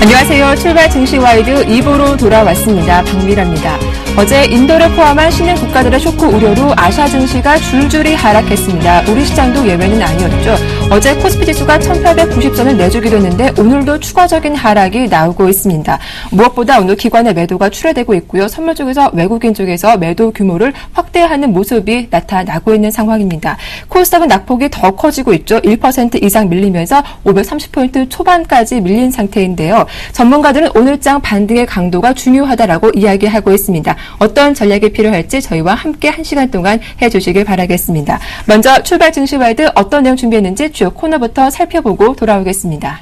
안녕하세요. 출발 증시 와이드 2부로 돌아왔습니다. 박미라입니다. 어제 인도를 포함한 신흥 국가들의 쇼크 우려로 아시아 증시가 줄줄이 하락했습니다. 우리 시장도 예외는 아니었죠. 어제 코스피 지수가 1890선을 내주기도 했는데 오늘도 추가적인 하락이 나오고 있습니다. 무엇보다 오늘 기관의 매도가 출회되고 있고요. 선물 쪽에서 외국인 쪽에서 매도 규모를 확대하는 모습이 나타나고 있는 상황입니다. 코스닥은 낙폭이 더 커지고 있죠. 1% 이상 밀리면서 530포인트 초반까지 밀린 상태인데요. 전문가들은 오늘장 반등의 강도가 중요하다라고 이야기하고 있습니다. 어떤 전략이 필요할지 저희와 함께 1시간 동안 해주시길 바라겠습니다. 먼저 출발 증시 와이드 어떤 내용 준비했는지 주요 코너부터 살펴보고 돌아오겠습니다.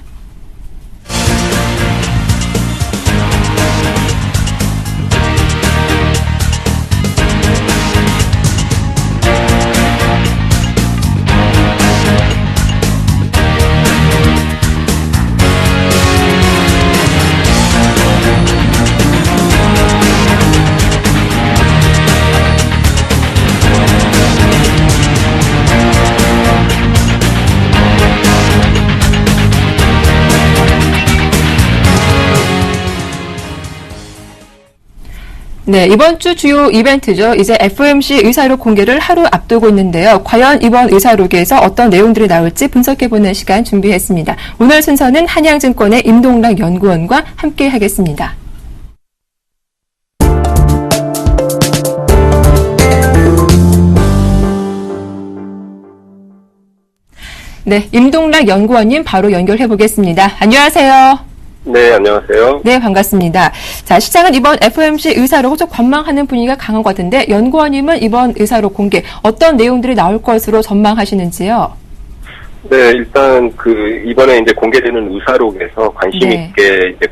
네, 이번 주 주요 이벤트죠. 이제 FOMC 의사록 공개를 하루 앞두고 있는데요. 과연 이번 의사록에서 어떤 내용들이 나올지 분석해보는 시간 준비했습니다. 오늘 순서는 한양증권의 임동락 연구원과 함께 하겠습니다. 네, 임동락 연구원님 바로 연결해보겠습니다. 안녕하세요. 네, 안녕하세요. 네, 반갑습니다. 자, 시장은 이번 FOMC 의사록을 좀 관망하는 분위기가 강한 것 같은데 연구원님은 이번 의사록 공개 어떤 내용들이 나올 것으로 전망하시는지요? 네, 일단 이번에 이제 공개되는 의사록에서 관심 있게 이제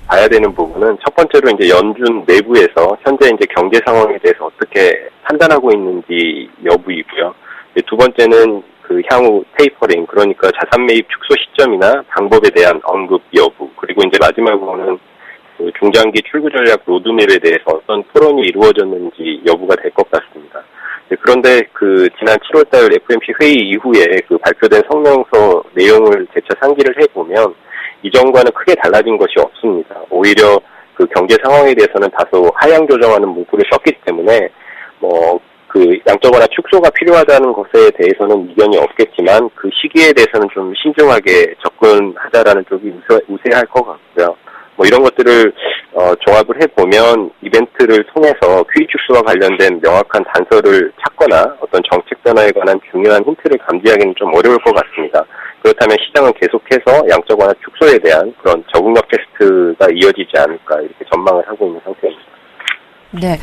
봐야 되는 부분은 첫 번째로 이제 연준 내부에서 현재 이제 경제 상황에 대해서 어떻게 판단하고 있는지 여부이고요. 두 번째는 향후 테이퍼링, 그러니까 자산 매입 축소 시점이나 방법에 대한 언급 여부, 그리고 이제 마지막으로는 중장기 출구 전략 로드맵에 대해서 어떤 토론이 이루어졌는지 여부가 될 것 같습니다. 그런데 지난 7월달 FOMC 회의 이후에 발표된 성명서 내용을 재차 상기를 해보면 이전과는 크게 달라진 것이 없습니다. 오히려 경제 상황에 대해서는 다소 하향 조정하는 문구를 썼기 때문에 양적완화 축소가 필요하다는 것에 대해서는 이견이 없겠지만 그 시기에 대해서는 좀 신중하게 접근하자라는 쪽이 우세할 것 같고요. 이런 것들을 종합을 해보면 이벤트를 통해서 QE 축소와 관련된 명확한 단서를 찾거나 어떤 정책 변화에 관한 중요한 힌트를 감지하기는 좀 어려울 것 같습니다. 그렇다면 시장은 계속해서 양적 완화 축소에 대한 그런 적응력 테스트가 이어지지 않을까 이렇게 전망을 하고 있는 상태입니다. 네.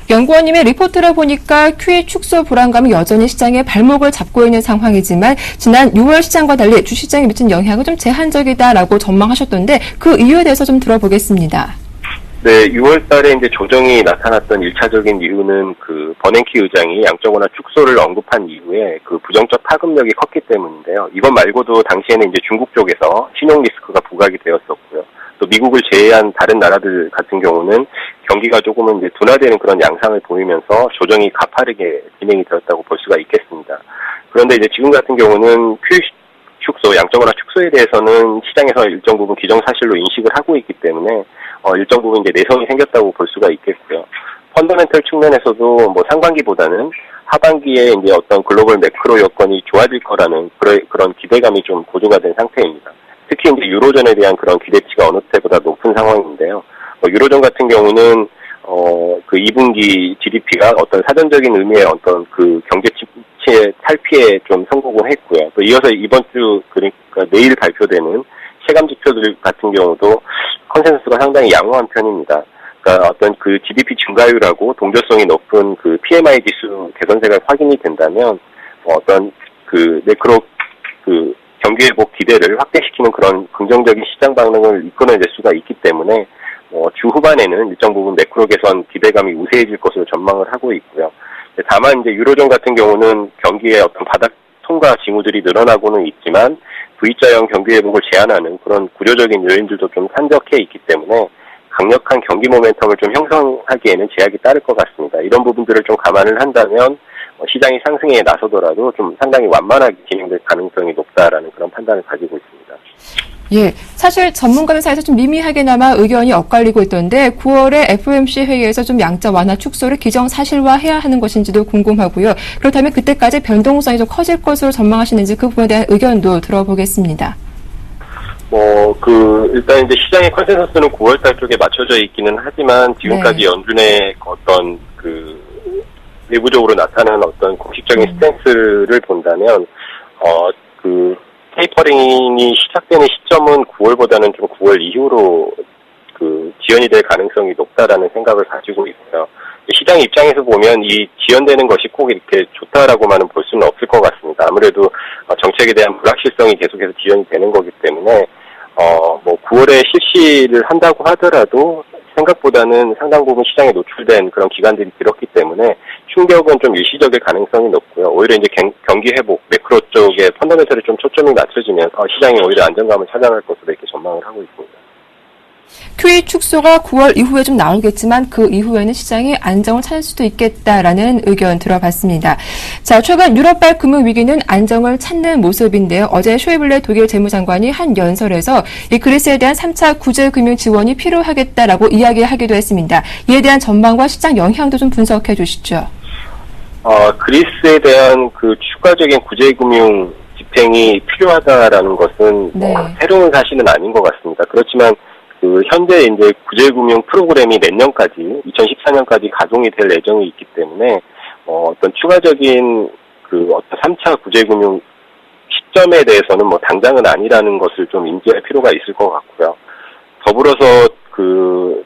연구원님의 리포트를 보니까 QE 축소 불안감이 여전히 시장의 발목을 잡고 있는 상황이지만 지난 6월 시장과 달리 주시장에 미친 영향은 좀 제한적이다라고 전망하셨던데 그 이유에 대해서 좀 들어보겠습니다. 네, 6월 달에 이제 조정이 나타났던 1차적인 이유는 버냉키 의장이 양적 완화 축소를 언급한 이후에 부정적 파급력이 컸기 때문인데요. 이것 말고도 당시에는 이제 중국 쪽에서 신용 리스크가 부각이 되었었고요. 또 미국을 제외한 다른 나라들 같은 경우는 경기가 조금은 이제 둔화되는 그런 양상을 보이면서 조정이 가파르게 진행이 되었다고 볼 수가 있겠습니다. 그런데 이제 지금 같은 경우는 QE 축소, 양적 완화 축소에 대해서는 시장에서 일정 부분 기정사실로 인식을 하고 있기 때문에 일정 부분 이제 내성이 생겼다고 볼 수가 있겠고요. 펀더멘털 측면에서도 상반기보다는 하반기에 이제 어떤 글로벌 매크로 여건이 좋아질 거라는 그런 기대감이 좀 고조가 된 상태입니다. 특히 이제 유로존에 대한 그런 기대치가 어느 때보다 높은 상황인데요. 유로존 같은 경우는 2분기 GDP가 어떤 사전적인 의미의 어떤 경제 침체 탈피에 좀 성공을 했고요. 또 이어서 이번 주 그러니까 내일 발표되는 체감 지표들 같은 경우도 컨센서스가 상당히 양호한 편입니다. 그러니까 어떤 GDP 증가율하고 동결성이 높은 PMI 지수 개선세가 확인이 된다면 어떤 매크로 경기 회복 기대를 확대시키는 그런 긍정적인 시장 반응을 이끌어낼 수가 있기 때문에 주 후반에는 일정 부분 매크로 개선 기대감이 우세해질 것으로 전망을 하고 있고요. 다만 이제 유로존 같은 경우는 경기의 어떤 바닥 통과 징후들이 늘어나고는 있지만 V자형 경기 회복을 제한하는 그런 구조적인 요인들도 좀 산적해 있기 때문에 강력한 경기 모멘텀을 좀 형성하기에는 제약이 따를 것 같습니다. 이런 부분들을 좀 감안을 한다면 시장이 상승에 나서더라도 좀 상당히 완만하게 진행될 가능성이 높다라는 그런 판단을 가지고 있습니다. 예, 사실 전문가들 사이에서 좀 미미하게나마 의견이 엇갈리고 있던데 9월에 FOMC 회의에서 좀 양자 완화 축소를 기정사실화해야 하는 것인지도 궁금하고요. 그렇다면 그때까지 변동성이 좀 커질 것으로 전망하시는지 그 부분에 대한 의견도 들어보겠습니다. 일단 이제 시장의 컨센서스는 9월달 쪽에 맞춰져 있기는 하지만 지금까지 연준의 어떤 내부적으로 나타나는 어떤 공식적인 스탠스를 본다면, 테이퍼링이 시작되는 시점은 9월보다는 좀 9월 이후로 지연이 될 가능성이 높다라는 생각을 가지고 있고요. 시장 입장에서 보면 이 지연되는 것이 꼭 이렇게 좋다라고만은 볼 수는 없을 것 같습니다. 아무래도 정책에 대한 불확실성이 계속해서 지연이 되는 거기 때문에 9월에 실시를 한다고 하더라도 생각보다는 상당 부분 시장에 노출된 그런 기간들이 길었기 때문에 충격은 좀 일시적일 가능성이 높고요. 오히려 이제 경기 회복, 매크로 쪽에 펀더멘털에 좀 초점이 맞춰지면서 시장이 오히려 안정감을 찾아갈 것으로 이렇게 전망을 하고 있습니다. QE 축소가 9월 이후에 좀 나오겠지만 그 이후에는 시장이 안정을 찾을 수도 있겠다라는 의견 들어봤습니다. 자, 최근 유럽발 금융위기는 안정을 찾는 모습인데요. 어제 쇼이블레 독일 재무장관이 한 연설에서 이 그리스에 대한 3차 구제금융 지원이 필요하겠다라고 이야기하기도 했습니다. 이에 대한 전망과 시장 영향도 좀 분석해 주시죠. 그리스에 대한 추가적인 구제금융 집행이 필요하다라는 것은 새로운 사실은 아닌 것 같습니다. 그렇지만 현재 이제 구제금융 프로그램이 내년까지 2014년까지 가동이 될 예정이 있기 때문에 어떤 추가적인 어떤 3차 구제금융 시점에 대해서는 당장은 아니라는 것을 좀 인지할 필요가 있을 것 같고요. 더불어서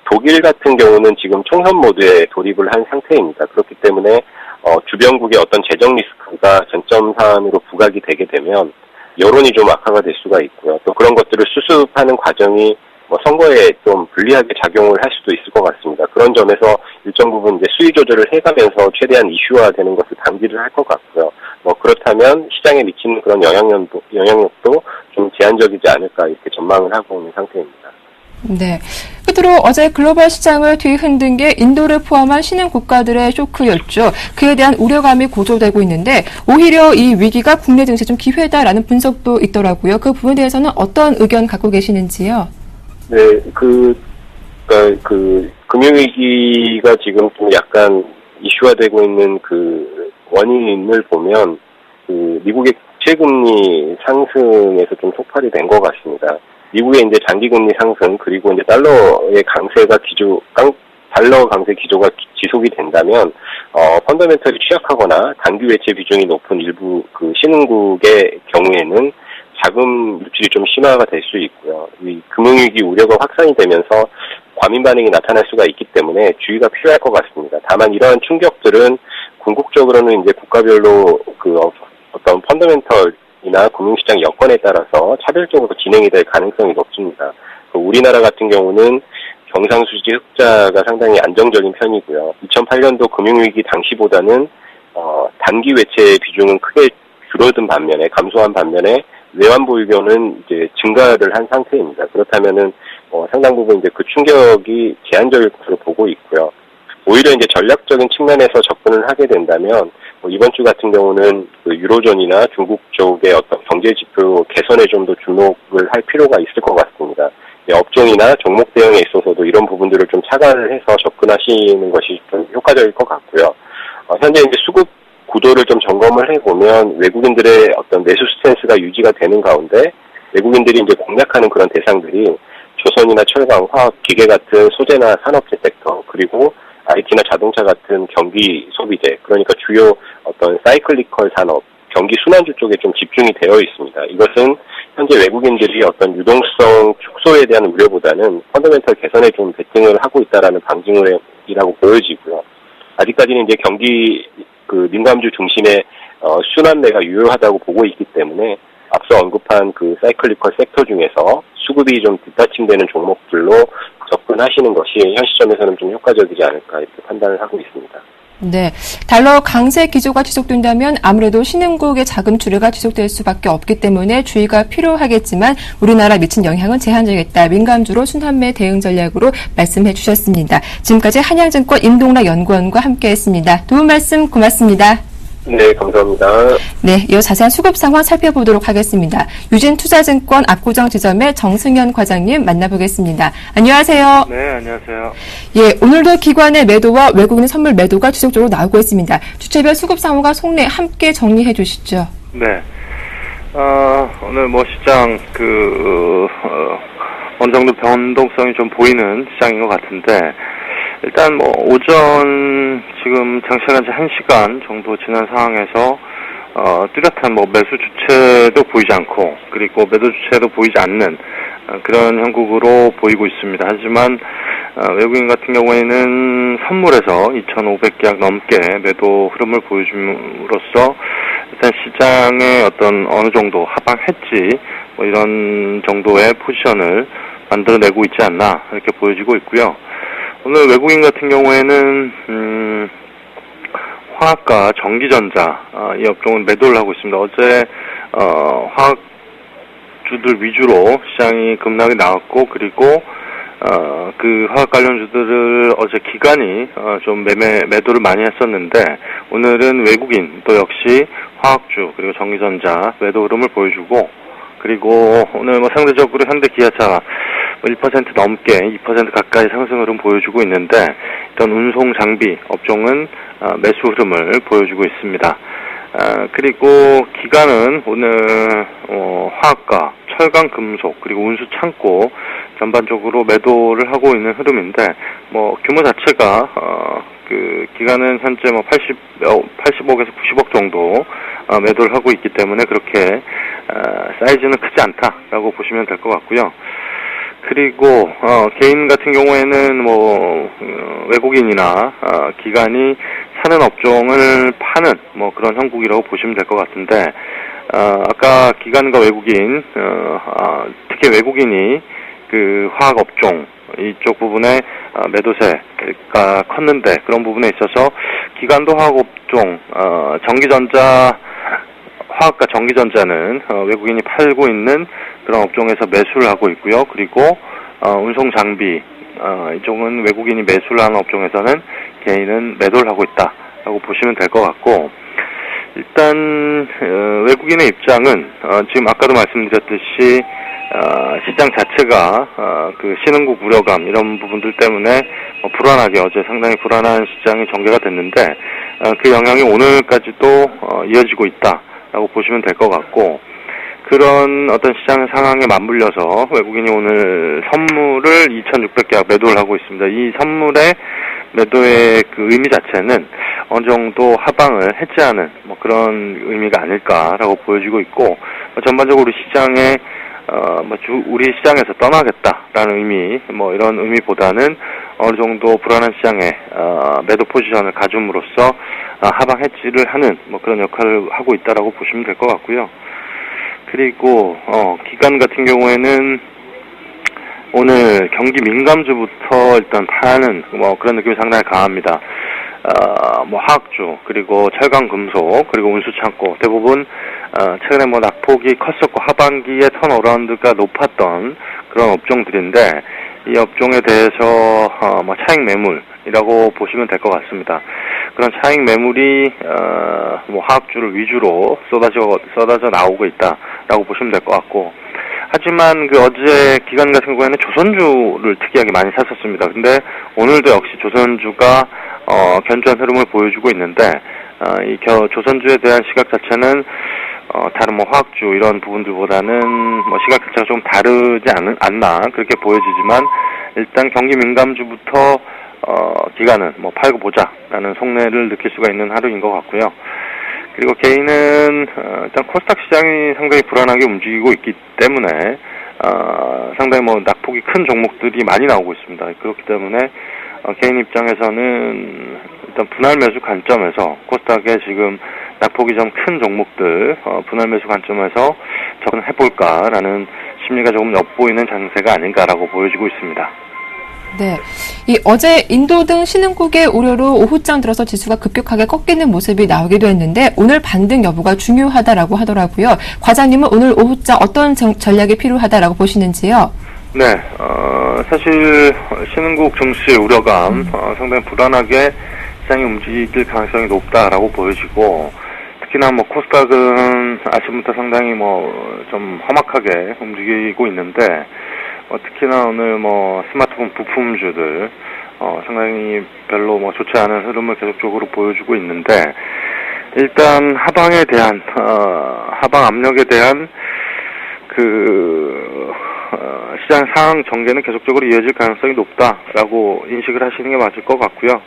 독일 같은 경우는 지금 총선 모드에 돌입을 한 상태입니다. 그렇기 때문에 주변국의 어떤 재정 리스크가 쟁점 사안으로 부각이 되게 되면 여론이 좀 악화가 될 수가 있고요. 또 그런 것들을 수습하는 과정이 선거에 좀 불리하게 작용을 할 수도 있을 것 같습니다. 그런 점에서 일정 부분 이제 수위 조절을 해가면서 최대한 이슈화되는 것을 방지를 할 것 같고요. 그렇다면 시장에 미치는 그런 영향력도 좀 제한적이지 않을까 이렇게 전망을 하고 있는 상태입니다. 네. 끝으로 어제 글로벌 시장을 뒤흔든 게 인도를 포함한 신흥 국가들의 쇼크였죠. 그에 대한 우려감이 고조되고 있는데 오히려 이 위기가 국내 증시에 좀 기회다라는 분석도 있더라고요. 그 부분에 대해서는 어떤 의견 갖고 계시는지요? 네, 금융위기가 지금 좀 약간 이슈화되고 있는 원인을 보면, 미국의 국채금리 상승에서 좀 촉발이 된 것 같습니다. 미국의 이제 장기금리 상승, 그리고 이제 달러의 달러 강세 기조가 지속이 된다면, 펀더멘털이 취약하거나 단기 외채 비중이 높은 일부 신흥국의 경우에는 자금 유출이 좀 심화가 될 수 있고요. 이 금융위기 우려가 확산이 되면서 과민 반응이 나타날 수가 있기 때문에 주의가 필요할 것 같습니다. 다만 이러한 충격들은 궁극적으로는 이제 국가별로 어떤 펀더멘털이나 금융시장 여건에 따라서 차별적으로 진행이 될 가능성이 높습니다. 우리나라 같은 경우는 경상수지 흑자가 상당히 안정적인 편이고요. 2008년도 금융위기 당시보다는 단기 외채 비중은 크게 감소한 반면에 외환 보유고는 이제 증가를 한 상태입니다. 그렇다면은 상당 부분 이제 그 충격이 제한적일 것으로 보고 있고요. 오히려 이제 전략적인 측면에서 접근을 하게 된다면 이번 주 같은 경우는 유로존이나 중국 쪽의 어떤 경제 지표 개선에 좀 더 주목을 할 필요가 있을 것 같습니다. 업종이나 종목 대응에 있어서도 이런 부분들을 좀 차관을 해서 접근하시는 것이 좀 효과적일 것 같고요. 현재 이제 수급 구도를 좀 점검을 해보면 외국인들의 어떤 매수 스탠스가 유지가 되는 가운데 외국인들이 이제 공략하는 그런 대상들이 조선이나 철강, 화학, 기계 같은 소재나 산업재 섹터, 그리고 IT나 자동차 같은 경기 소비재, 그러니까 주요 어떤 사이클리컬 산업, 경기 순환주 쪽에 좀 집중이 되어 있습니다. 이것은 현재 외국인들이 어떤 유동성 축소에 대한 우려보다는 펀더멘털 개선에 좀 베팅을 하고 있다라는 방증이라고 보여지고요. 아직까지는 이제 경기 민감주 중심의 순환매가 유효하다고 보고 있기 때문에 앞서 언급한 사이클리컬 섹터 중에서 수급이 좀 뒷받침되는 종목들로 접근하시는 것이 현 시점에서는 좀 효과적이지 않을까 이렇게 판단을 하고 있습니다. 네, 달러 강세 기조가 지속된다면 아무래도 신흥국의 자금 출회가 지속될 수밖에 없기 때문에 주의가 필요하겠지만 우리나라 미친 영향은 제한적이겠다. 민감주로 순환매 대응 전략으로 말씀해 주셨습니다. 지금까지 한양증권 임동락 연구원과 함께했습니다. 도움 말씀 고맙습니다. 네, 감사합니다. 네, 이 자세한 수급 상황 살펴보도록 하겠습니다. 유진투자증권 압구정 지점의 정승현 과장님 만나보겠습니다. 안녕하세요. 네, 안녕하세요. 예, 오늘도 기관의 매도와 외국인 선물 매도가 지속적으로 나오고 있습니다. 주체별 수급 상황과 속내 함께 정리해 주시죠. 네. 오늘 시장, 어느 정도 변동성이 좀 보이는 시장인 것 같은데, 일단 오전 지금 장시간 지 1시간 정도 지난 상황에서 뚜렷한 매수 주체도 보이지 않고 그리고 매도 주체도 보이지 않는 그런 형국으로 보이고 있습니다. 하지만 외국인 같은 경우에는 선물에서 2,500계약 넘게 매도 흐름을 보여줌으로써 일단 시장의 어느 정도 하방 해지 이런 정도의 포지션을 만들어내고 있지 않나 이렇게 보여지고 있고요. 오늘 외국인 같은 경우에는 화학과 전기전자 이 업종은 매도를 하고 있습니다. 어제 화학주들 위주로 시장이 급락이 나왔고 그리고 그 화학 관련주들을 어제 기관이 좀 매도를 많이 했었는데 오늘은 외국인 또 역시 화학주 그리고 전기전자 매도 흐름을 보여주고 그리고 오늘 상대적으로 현대 기아차 1% 넘게 2% 가까이 상승 흐름 보여주고 있는데 일단 운송 장비 업종은 매수 흐름을 보여주고 있습니다. 그리고 기관은 오늘 화학과 철강 금속 그리고 운수 창고 전반적으로 매도를 하고 있는 흐름인데 규모 자체가 그 기관은 현재 80억에서 90억 정도 매도를 하고 있기 때문에 그렇게 사이즈는 크지 않다라고 보시면 될 것 같고요. 그리고 개인 같은 경우에는 외국인이나 기관이 사는 업종을 파는 그런 형국이라고 보시면 될 것 같은데 아까 기관과 외국인 특히 외국인이 그 화학 업종 이쪽 부분에 매도세가 컸는데 그런 부분에 있어서 기관도 화학 업종 전기전자 화학과 전기전자는 외국인이 팔고 있는 그런 업종에서 매수를 하고 있고요. 그리고 운송장비 이쪽은 외국인이 매수를 하는 업종에서는 개인은 매도를 하고 있다라고 보시면 될 것 같고 일단 외국인의 입장은 지금 아까도 말씀드렸듯이 시장 자체가 그 신흥국 우려감 이런 부분들 때문에 불안하게 어제 상당히 불안한 시장이 전개가 됐는데 그 영향이 오늘까지도 이어지고 있다라고 보시면 될 것 같고 그런 어떤 시장 상황에 맞물려서 외국인이 오늘 선물을 2,600개 매도를 하고 있습니다. 이 선물의 매도의 그 의미 자체는 어느 정도 하방을 해지하는 그런 의미가 아닐까라고 보여지고 있고 전반적으로 우리 시장에 우리 시장에서 떠나겠다라는 의미 이런 의미보다는 어느 정도 불안한 시장에 매도 포지션을 가줌으로써 하방 해지를 하는 그런 역할을 하고 있다라고 보시면 될 것 같고요. 그리고 기관 같은 경우에는 오늘 경기 민감주부터 일단 파는 그런 느낌이 상당히 강합니다. 화학주 그리고 철강 금속 그리고 운수 창고 대부분 최근에 낙폭이 컸었고 하반기에 턴어라운드가 높았던 그런 업종들인데 이 업종에 대해서 차익 매물이라고 보시면 될 것 같습니다. 그런 차익 매물이 화학주를 위주로 쏟아져 나오고 있다라고 보시면 될 것 같고 하지만 그 어제 기관 같은 경우에는 조선주를 특이하게 많이 샀었습니다. 근데 오늘도 역시 조선주가 견조한 흐름을 보여주고 있는데 이 조선주에 대한 시각 자체는 다른 화학주 이런 부분들보다는 시각 자체가 좀 다르지 않나 그렇게 보여지지만 일단 경기 민감주부터 기관은 팔고 보자라는 속내를 느낄 수가 있는 하루인 것 같고요. 그리고 개인은 일단 코스닥 시장이 상당히 불안하게 움직이고 있기 때문에 상당히 낙폭이 큰 종목들이 많이 나오고 있습니다. 그렇기 때문에 개인 입장에서는 일단 분할 매수 관점에서 코스닥에 지금 낙폭이 좀 큰 종목들 분할 매수 관점에서 접근해볼까라는 심리가 조금 엿보이는 장세가 아닌가라고 보여지고 있습니다. 네. 어제 인도 등 신흥국의 우려로 오후장 들어서 지수가 급격하게 꺾이는 모습이 나오기도 했는데 오늘 반등 여부가 중요하다라고 하더라고요. 과장님은 오늘 오후장 어떤 전략이 필요하다라고 보시는지요? 네, 사실 신흥국 증시 우려감 상당히 불안하게 시장이 움직일 가능성이 높다라고 보여지고 특히나 뭐 코스닥은 아침부터 상당히 좀 험악하게 움직이고 있는데 특히나 오늘 스마트폰 부품주들 상당히 별로 좋지 않은 흐름을 계속적으로 보여주고 있는데 일단 하방에 대한 하방 압력에 대한 시장 상황 전개는 계속적으로 이어질 가능성이 높다라고 인식을 하시는 게 맞을 것 같고요.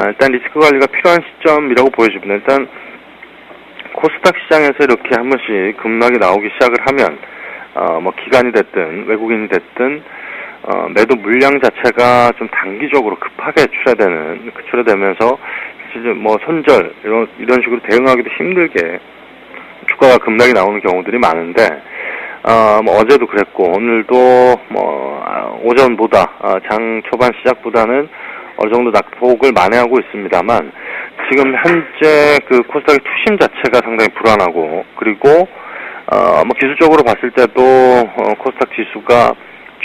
일단 리스크 관리가 필요한 시점이라고 보여집니다. 일단 코스닥 시장에서 이렇게 한 번씩 급락이 나오기 시작을 하면 기관이 됐든 외국인이 됐든 매도 물량 자체가 좀 단기적으로 급하게 출회되면서 사실 손절 이런 식으로 대응하기도 힘들게 주가가 급락이 나오는 경우들이 많은데 어제도 그랬고 오늘도 오전보다 장 초반 시작보다는 어느 정도 낙폭을 만회하고 있습니다만 지금 현재 코스닥의 투심 자체가 상당히 불안하고 그리고 기술적으로 봤을 때도 코스닥 지수가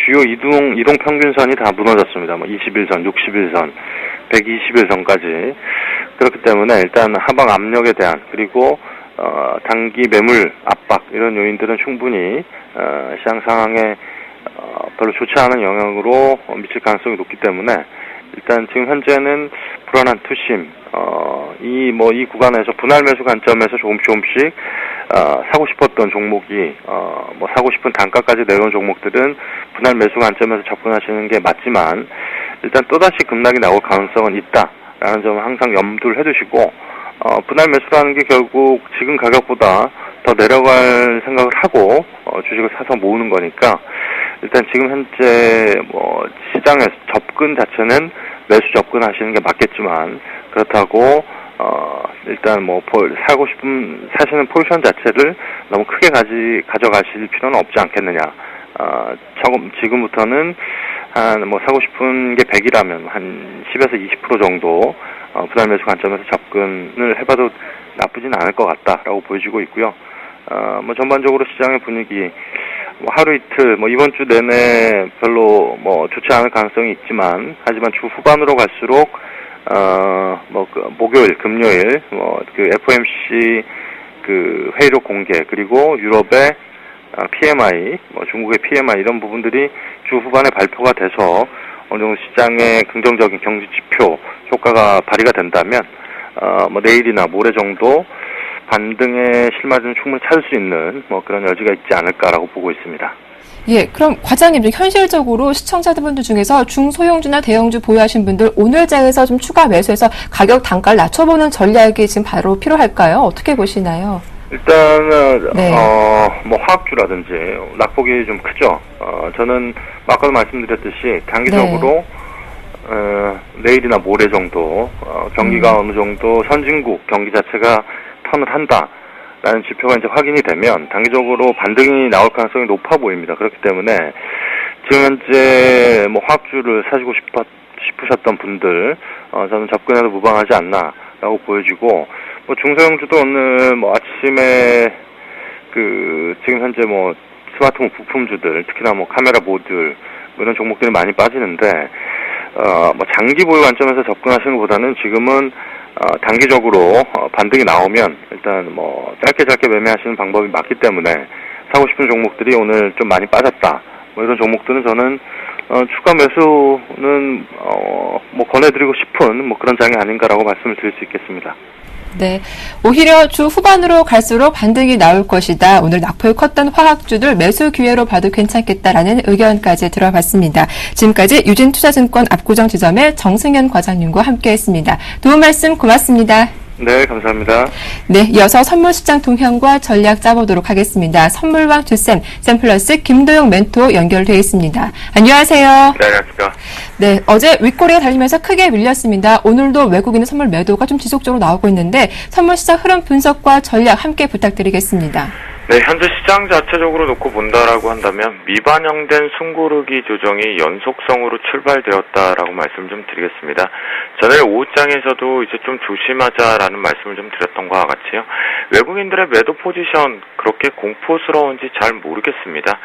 주요 이동 평균선이 다 무너졌습니다. 21선, 61선, 121선까지. 그렇기 때문에 일단 하방 압력에 대한 그리고 단기 매물 압박 이런 요인들은 충분히 시장 상황에 별로 좋지 않은 영향으로 미칠 가능성이 높기 때문에 일단 지금 현재는 불안한 투심 이 구간에서 분할 매수 관점에서 조금씩 사고 싶었던 종목이 사고 싶은 단가까지 내려온 종목들은 분할 매수 관점에서 접근하시는 게 맞지만 일단 또다시 급락이 나올 가능성은 있다라는 점을 항상 염두를 해두시고 분할 매수라는 게 결국 지금 가격보다 더 내려갈 생각을 하고 주식을 사서 모으는 거니까 일단 지금 현재 시장에서 접근 자체는 매수 접근하시는 게 맞겠지만 그렇다고 일단 사시는 포지션 자체를 너무 크게 가져가실 필요는 없지 않겠느냐. 지금부터는 사고 싶은 게 100이라면 한 10에서 20% 정도 분할 매수 관점에서 접근을 해봐도 나쁘진 않을 것 같다라고 보여지고 있고요. 전반적으로 시장의 분위기 하루 이틀 이번 주 내내 별로 좋지 않을 가능성이 있지만 하지만 주 후반으로 갈수록 목요일, 금요일 FOMC 회의록 공개 그리고 유럽의 PMI, 중국의 PMI 이런 부분들이 주 후반에 발표가 돼서 어느 정도 시장의 긍정적인 경제 지표 효과가 발휘가 된다면 내일이나 모레 정도 반등의 실마리는 충분히 찾을 수 있는 그런 여지가 있지 않을까라고 보고 있습니다. 예, 그럼 과장님 현실적으로 시청자분들 중에서 중소형주나 대형주 보유하신 분들 오늘장에서 좀 추가 매수해서 가격 단가를 낮춰보는 전략이 지금 바로 필요할까요? 어떻게 보시나요? 일단은 화학주라든지 낙폭이 좀 크죠. 저는 아까도 말씀드렸듯이 단기적으로 내일이나 모레 정도 경기가 어느 정도 선진국 경기 자체가 턴을 한다라는 지표가 이제 확인이 되면 단기적으로 반등이 나올 가능성이 높아 보입니다. 그렇기 때문에 지금 현재 화학주를 사시고 싶으셨던 분들 저는 접근해도 무방하지 않나라고 보여지고 중소형주도 오늘 아침에 지금 현재 스마트폰 부품주들 특히나 카메라 모듈 이런 종목들이 많이 빠지는데 장기 보유 관점에서 접근하시는 것보다는 지금은 단기적으로 반등이 나오면 일단 짧게 매매하시는 방법이 맞기 때문에 사고 싶은 종목들이 오늘 좀 많이 빠졌다. 이런 종목들은 저는 추가 매수는 권해드리고 싶은 그런 장이 아닌가라고 말씀을 드릴 수 있겠습니다. 네, 오히려 주 후반으로 갈수록 반등이 나올 것이다. 오늘 낙폭이 컸던 화학주들 매수 기회로 봐도 괜찮겠다라는 의견까지 들어봤습니다. 지금까지 유진투자증권 압구정 지점의 정승현 과장님과 함께했습니다. 도움 말씀 고맙습니다. 네, 감사합니다. 네, 이어서 선물 시장 동향과 전략 짜보도록 하겠습니다. 선물왕 주쌤, 샘플러스 김도영 멘토 연결되어 있습니다. 안녕하세요. 네, 안녕하십니까. 네, 어제 윗꼬리가 달리면서 크게 밀렸습니다. 오늘도 외국인의 선물 매도가 좀 지속적으로 나오고 있는데 선물 시장 흐름 분석과 전략 함께 부탁드리겠습니다. 네, 현재 시장 자체적으로 놓고 본다라고 한다면 미반영된 숨고르기 조정이 연속성으로 출발되었다라고 말씀을 좀 드리겠습니다. 전에 오후장에서도 이제 좀 조심하자라는 말씀을 좀 드렸던 것과 같이요. 외국인들의 매도 포지션 그렇게 공포스러운지 잘 모르겠습니다.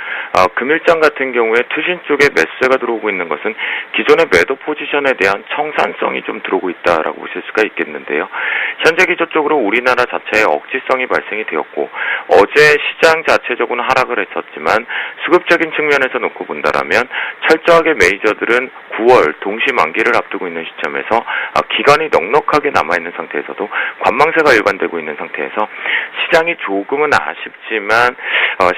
금일장 같은 경우에 투신 쪽에 매수세가 들어오고 있는 것은 기존의 매도 포지션에 대한 청산성이 좀 들어오고 있다라고 보실 수가 있겠는데요. 현재 기조적으로 우리나라 자체에 억지성이 발생이 되었고 어제 시장 자체적으로는 하락을 했었지만 수급적인 측면에서 놓고 본다라면 철저하게 메이저들은 9월 동시 만기를 앞두고 있는 시점에서 기간이 넉넉하게 남아있는 상태에서도 관망세가 일관되고 있는 상태에서 시장이 조금은 아쉽지만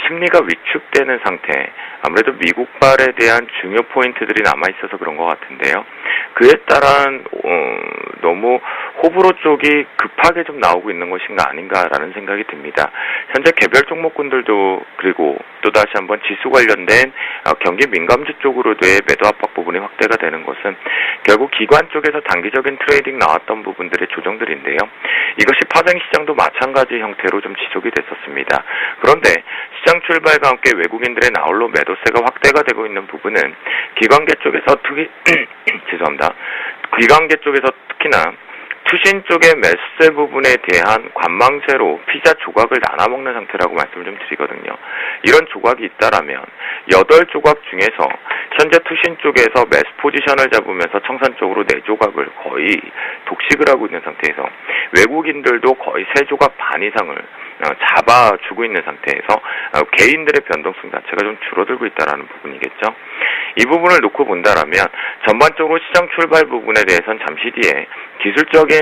심리가 위축되는 상태, 아무래도 미국발에 대한 중요 포인트들이 남아있어서 그런 것 같은데요. 그에 따른 너무 호불호 쪽이 급하게 좀 나오고 있는 것인가 아닌가라는 생각이 듭니다. 현재 개별 종목군들도 그리고 또다시 한번 지수 관련된 경기 민감주 쪽으로도의 매도 압박 부분이 확대가 되는 것은 결국 기관 쪽에서 단기적인 트레이딩 나왔던 부분들의 조정들인데요. 이것이 파생 시장도 마찬가지 형태로 좀 지속이 됐었습니다. 그런데 시장 출발과 함께 외국인들의 나홀로 매도세가 확대가 되고 있는 부분은 기관계 쪽에서 죄송합니다. 기관계 쪽에서 특히나 투신 쪽의 매수세 부분에 대한 관망세로 피자 조각을 나눠먹는 상태라고 말씀을 좀 드리거든요. 이런 조각이 있다라면 8조각 중에서 현재 투신 쪽에서 매수 포지션을 잡으면서 청산 쪽으로 4조각을 거의 독식을 하고 있는 상태에서 외국인들도 거의 3조각 반 이상을 잡아주고 있는 상태에서 개인들의 변동성 자체가 좀 줄어들고 있다는 부분이겠죠. 이 부분을 놓고 본다라면 전반적으로 시장 출발 부분에 대해서는 잠시 뒤에 기술적인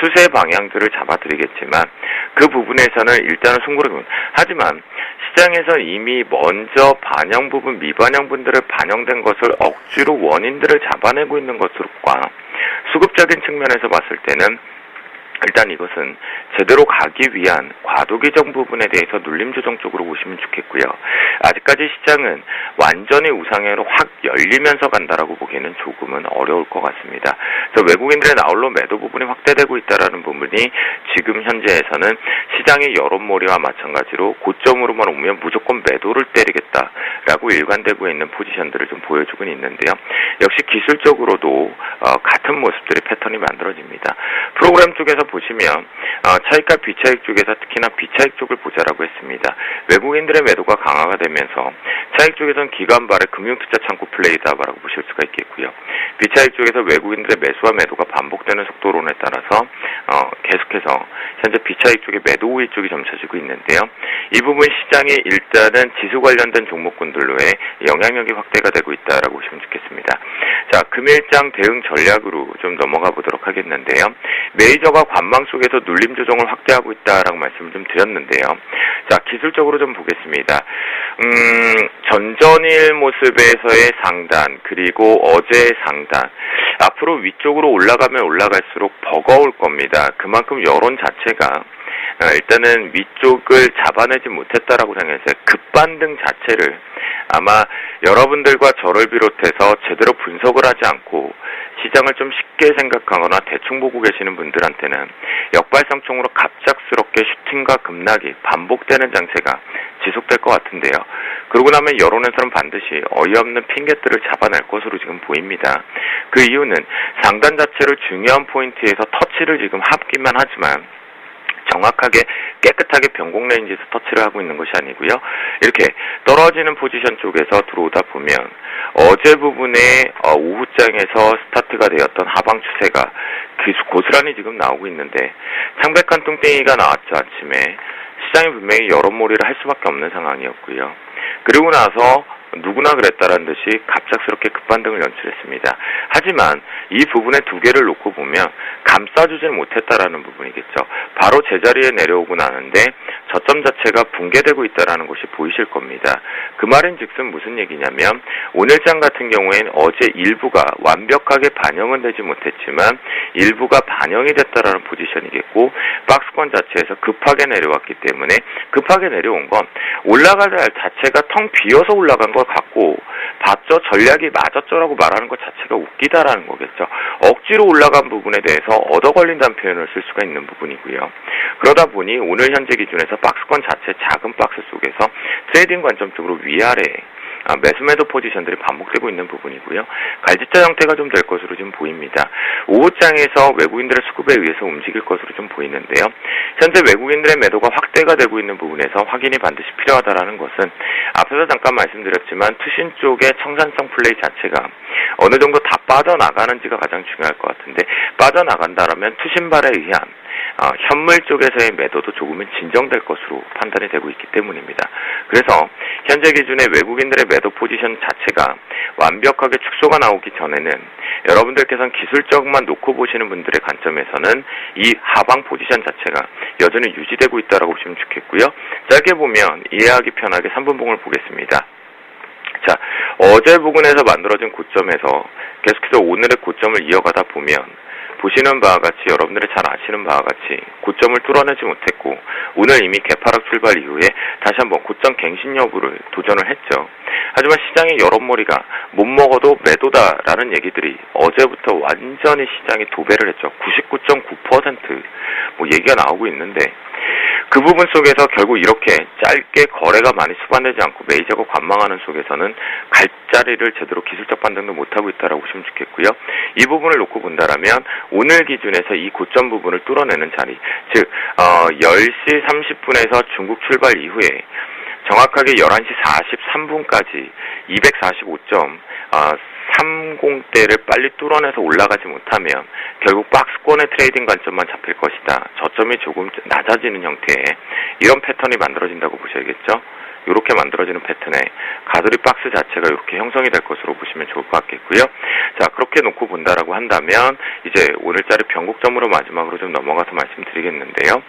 추세 방향들을 잡아드리겠지만 그 부분에서는 일단은 숨고르기. 하지만 시장에서 이미 먼저 반영 부분, 미반영 분들을 반영된 것을 억지로 원인들을 잡아내고 있는 것과 수급적인 측면에서 봤을 때는 일단 이것은 제대로 가기 위한 과도기적 부분에 대해서 눌림 조정 쪽으로 보시면 좋겠고요. 아직까지 시장은 완전히 우상향으로 확 열리면서 간다라고 보기에는 조금은 어려울 것 같습니다. 그래서 외국인들의 나홀로 매도 부분이 확대되고 있다라는 부분이 지금 현재에서는 시장의 여론몰이와 마찬가지로 고점으로만 오면 무조건 매도를 때리겠다라고 일관되고 있는 포지션들을 좀 보여주고 있는데요. 역시 기술적으로도 같은 모습들의 패턴이 만들어집니다. 프로그램 쪽에서 보시면 차익과 비차익 쪽에서 특히나 비차익 쪽을 보자라고 했습니다. 외국인들의 매도가 강화가 되면서 차익 쪽에서는 기관발의 금융투자 창구 플레이다라고 보실 수가 있겠고요. 비차익 쪽에서 외국인들의 매수와 매도가 반복되는 속도론에 따라서 계속해서 현재 비차익 쪽에 매도 우위 쪽이 점쳐지고 있는데요. 이 부분 시장이 일단은 지수 관련된 종목군들로의 영향력이 확대가 되고 있다라고 보시면 좋겠습니다. 자, 금일장 대응 전략으로 좀 넘어가 보도록 하겠는데요. 메이저가 관망 속에서 눌림 조정을 확대하고 있다라고 말씀을 좀 드렸는데요. 자, 기술적으로 좀 보겠습니다. 전전일 모습에서의 상단 그리고 어제의 상단 앞으로 위쪽으로 올라가면 올라갈수록 버거울 겁니다. 그만큼 여론 자체가 일단은 위쪽을 잡아내지 못했다라고 생각해서 급반등 자체를 아마 여러분들과 저를 비롯해서 제대로 분석을 하지 않고 시장을 좀 쉽게 생각하거나 대충 보고 계시는 분들한테는 역발상총으로 갑작스럽게 슈팅과 급락이 반복되는 장세가 지속될 것 같은데요. 그러고 나면 여론에서는 반드시 어이없는 핑계들을 잡아낼 것으로 지금 보입니다. 그 이유는 상단 자체를 중요한 포인트에서 터치를 지금 합기만 하지만 정확하게 깨끗하게 변곡 레인지에서 터치를 하고 있는 것이 아니고요. 이렇게 떨어지는 포지션 쪽에서 들어오다 보면 어제 부분에 오후장에서 스타트가 되었던 하방 추세가 고스란히 지금 나오고 있는데 창백한 뚱땡이가 나왔죠. 아침에 시장이 분명히 여론몰이를 할 수밖에 없는 상황이었고요. 그리고 나서 누구나 그랬다라는 듯이 갑작스럽게 급반등을 연출했습니다. 하지만 이 부분의 두 개를 놓고 보면 감싸주지는 못했다라는 부분이겠죠. 바로 제자리에 내려오고 나는데 저점 자체가 붕괴되고 있다라는 것이 보이실 겁니다. 그 말인즉슨 무슨 얘기냐면 오늘장 같은 경우에는 어제 일부가 완벽하게 반영은 되지 못했지만 일부가 반영이 됐다라는 포지션이겠고 박스권 자체에서 급하게 내려왔기 때문에 급하게 내려온 건 올라갈 자체가 텅 비어서 올라간 건 걸 갖고 봤죠? 전략이 맞았죠라고 말하는 것 자체가 웃기다라는 거겠죠. 억지로 올라간 부분에 대해서 얻어 걸린다는 표현을 쓸 수가 있는 부분이고요. 그러다 보니 오늘 현재 기준에서 박스권 자체 작은 박스 속에서 트레이딩 관점적으로 위아래 매수 매도 포지션들이 반복되고 있는 부분이고요. 갈지자 형태가 좀 될 것으로 좀 보입니다. 오후장에서 외국인들의 수급에 의해서 움직일 것으로 좀 보이는데요. 현재 외국인들의 매도가 확대가 되고 있는 부분에서 확인이 반드시 필요하다라는 것은 앞서서 잠깐 말씀드렸지만 투신 쪽의 청산성 플레이 자체가 어느 정도 다 빠져나가는지가 가장 중요할 것 같은데 빠져나간다라면 투신발에 의한 현물 쪽에서의 매도도 조금은 진정될 것으로 판단이 되고 있기 때문입니다. 그래서 현재 기준의 외국인들의 매도 포지션 자체가 완벽하게 축소가 나오기 전에는 여러분들께서는 기술적만 놓고 보시는 분들의 관점에서는 이 하방 포지션 자체가 여전히 유지되고 있다고 보시면 좋겠고요. 짧게 보면 이해하기 편하게 3분봉을 보겠습니다. 자, 어제 부근에서 만들어진 고점에서 계속해서 오늘의 고점을 이어가다 보면 보시는 바와 같이 여러분들이 잘 아시는 바와 같이 고점을 뚫어내지 못했고 오늘 이미 개파락 출발 이후에 다시 한번 고점 갱신 여부를 도전을 했죠. 하지만 시장의 여론머리가 못 먹어도 매도다라는 얘기들이 어제부터 완전히 시장이 도배를 했죠. 99.9% 얘기가 나오고 있는데 그 부분 속에서 결국 이렇게 짧게 거래가 많이 수반되지 않고 메이저가 관망하는 속에서는 갈 자리를 제대로 기술적 반등도 못하고 있다고 보시면 좋겠고요. 이 부분을 놓고 본다라면 오늘 기준에서 이 고점 부분을 뚫어내는 자리, 즉 10시 30분에서 중국 출발 이후에 정확하게 11시 43분까지 245.30대를 빨리 뚫어내서 올라가지 못하면 결국 박스권의 트레이딩 관점만 잡힐 것이다. 저점이 조금 낮아지는 형태의 이런 패턴이 만들어진다고 보셔야겠죠. 이렇게 만들어지는 패턴에 가두리 박스 자체가 이렇게 형성이 될 것으로 보시면 좋을 것 같겠고요. 자, 그렇게 놓고 본다라고 한다면 이제 오늘자리 변곡점으로 마지막으로 좀 넘어가서 말씀드리겠는데요.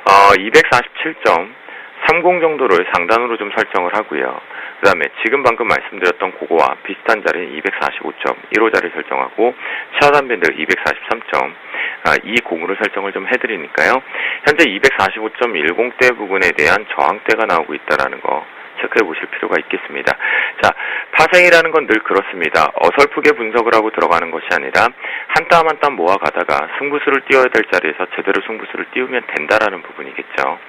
247.30 정도를 상단으로 좀 설정을 하고요. 그 다음에 지금 방금 말씀드렸던 그거와 비슷한 자리는 245.15 자리 설정하고 차단 밴드 243.20으로 설정을 좀 해드리니까요. 현재 245.10대 부분에 대한 저항대가 나오고 있다는 거 체크해 보실 필요가 있겠습니다. 자, 파생이라는 건 늘 그렇습니다. 어설프게 분석을 하고 들어가는 것이 아니라 한 땀 한 땀 모아가다가 승부수를 띄워야 될 자리에서 제대로 승부수를 띄우면 된다라는 부분이겠죠.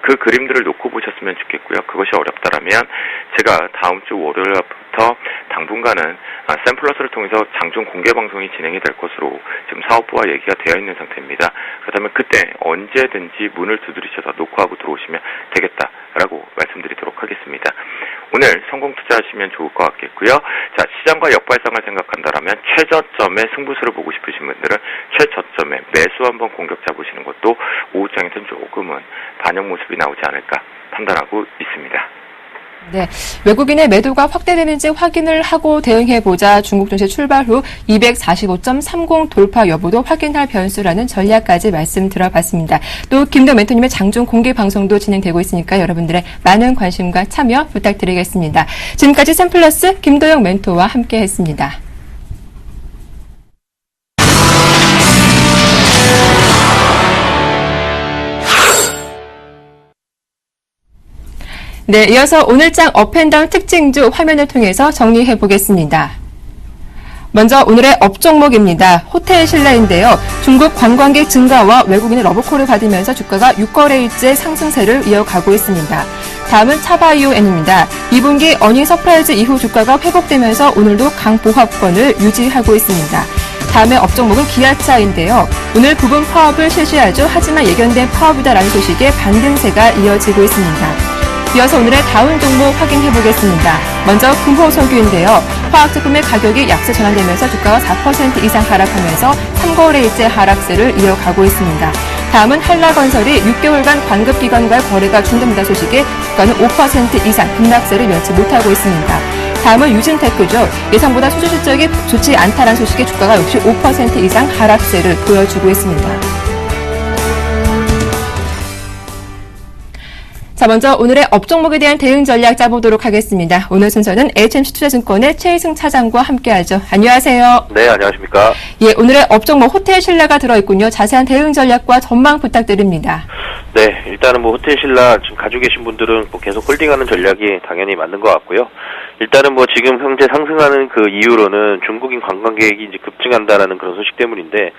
그 그림들을 놓고 보셨으면 좋겠고요. 그것이 어렵다라면 제가 다음 주 월요일부터 당분간은 샘플러스를 통해서 장중 공개 방송이 진행이 될 것으로 지금 사업부와 얘기가 되어 있는 상태입니다. 그렇다면 그때 언제든지 문을 두드리셔서 녹화하고 들어오시면 되겠다라고 말씀드리도록 하겠습니다. 오늘 성공 투자하시면 좋을 것 같겠고요. 자, 시장과 역발상을 생각한다라면 최저점에 승부수를 보고 싶으신 분들은 최저점에 매수 한번 공격 잡으시는 것도 오후장에서는 조금은 반영 모습이 나오지 않을까 판단하고 있습니다. 네, 외국인의 매도가 확대되는지 확인을 하고 대응해보자 중국 증시 출발 후 245.30 돌파 여부도 확인할 변수라는 전략까지 말씀 들어봤습니다. 또 김도영 멘토님의 장중 공개 방송도 진행되고 있으니까 여러분들의 많은 관심과 참여 부탁드리겠습니다. 지금까지 샘플러스 김도영 멘토와 함께했습니다. 네, 이어서 오늘장 업앤다운 특징주 화면을 통해서 정리해 보겠습니다. 먼저 오늘의 업종목입니다. 호텔 신라인데요. 중국 관광객 증가와 외국인의 러브콜을 받으면서 주가가 6거래일째 상승세를 이어가고 있습니다. 다음은 차바이오엔입니다. 2분기 어닝 서프라이즈 이후 주가가 회복되면서 오늘도 강보합권을 유지하고 있습니다. 다음에 업종목은 기아차인데요. 오늘 부분 파업을 실시하죠. 하지만 예견된 파업이다라는 소식에 반등세가 이어지고 있습니다. 이어서 오늘의 다운 종목 확인해 보겠습니다. 먼저 금호석유인데요. 화학제품의 가격이 약세 전환되면서 주가가 4% 이상 하락하면서 3거래일째 하락세를 이어가고 있습니다. 다음은 한라건설이 6개월간 관급기관과의 거래가 중단된다 소식에 주가는 5% 이상 급락세를 면치 못하고 있습니다. 다음은 유진테크죠. 예상보다 수주 실적이 좋지 않다는 소식에 주가가 역시 5% 이상 하락세를 보여주고 있습니다. 자, 먼저 오늘의 업종목에 대한 대응 전략 짜보도록 하겠습니다. 오늘 순서는 HMC 투자증권의 최희승 차장과 함께하죠. 안녕하세요. 네, 안녕하십니까. 예, 오늘의 업종목 호텔 신라가 들어있군요. 자세한 대응 전략과 전망 부탁드립니다. 네, 일단은 뭐 호텔 신라 지금 가지고 계신 분들은 뭐 계속 홀딩하는 전략이 당연히 맞는 것 같고요. 일단은 뭐 지금 현재 상승하는 그 이유로는 중국인 관광객이 이제 급증한다라는 그런 소식 때문인데,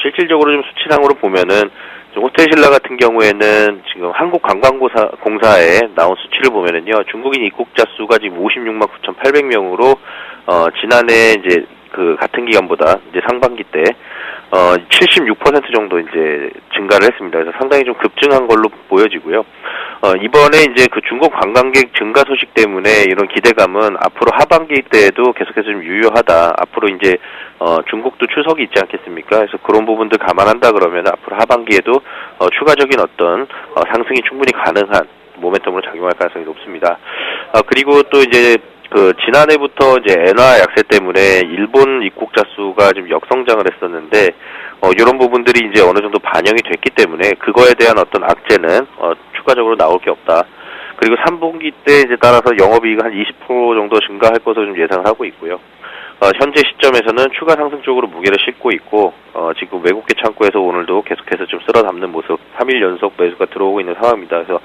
실질적으로 좀 수치상으로 보면은 호텔 신라 같은 경우에는 지금 한국관광공사에 나온 수치를 보면은요, 중국인 입국자 수가 지금 56만 9,800명으로 지난해 이제 그 같은 기간보다 이제 상반기 때 76% 정도 이제 증가를 했습니다. 그래서 상당히 좀 급증한 걸로 보여지고요. 이번에 이제 그 중국 관광객 증가 소식 때문에 이런 기대감은 앞으로 하반기 때에도 계속해서 좀 유효하다. 앞으로 이제 중국도 추석이 있지 않겠습니까? 그래서 그런 부분들 감안한다 그러면 앞으로 하반기에도 추가적인 어떤 상승이 충분히 가능한 모멘텀으로 작용할 가능성이 높습니다. 그리고 또 이제 그 지난해부터 이제 엔화 약세 때문에 일본 입국자 수가 좀 역성장을 했었는데 이런 부분들이 이제 어느 정도 반영이 됐기 때문에 그거에 대한 어떤 악재는 추가적으로 나올 게 없다. 그리고 3분기 때 이제 따라서 영업이익 한 20% 정도 증가할 것으로 좀 예상을 하고 있고요. 현재 시점에서는 추가 상승 쪽으로 무게를 싣고 있고 지금 외국계 창구에서 오늘도 계속해서 좀 쓸어 담는 모습 3일 연속 매수가 들어오고 있는 상황입니다. 그래서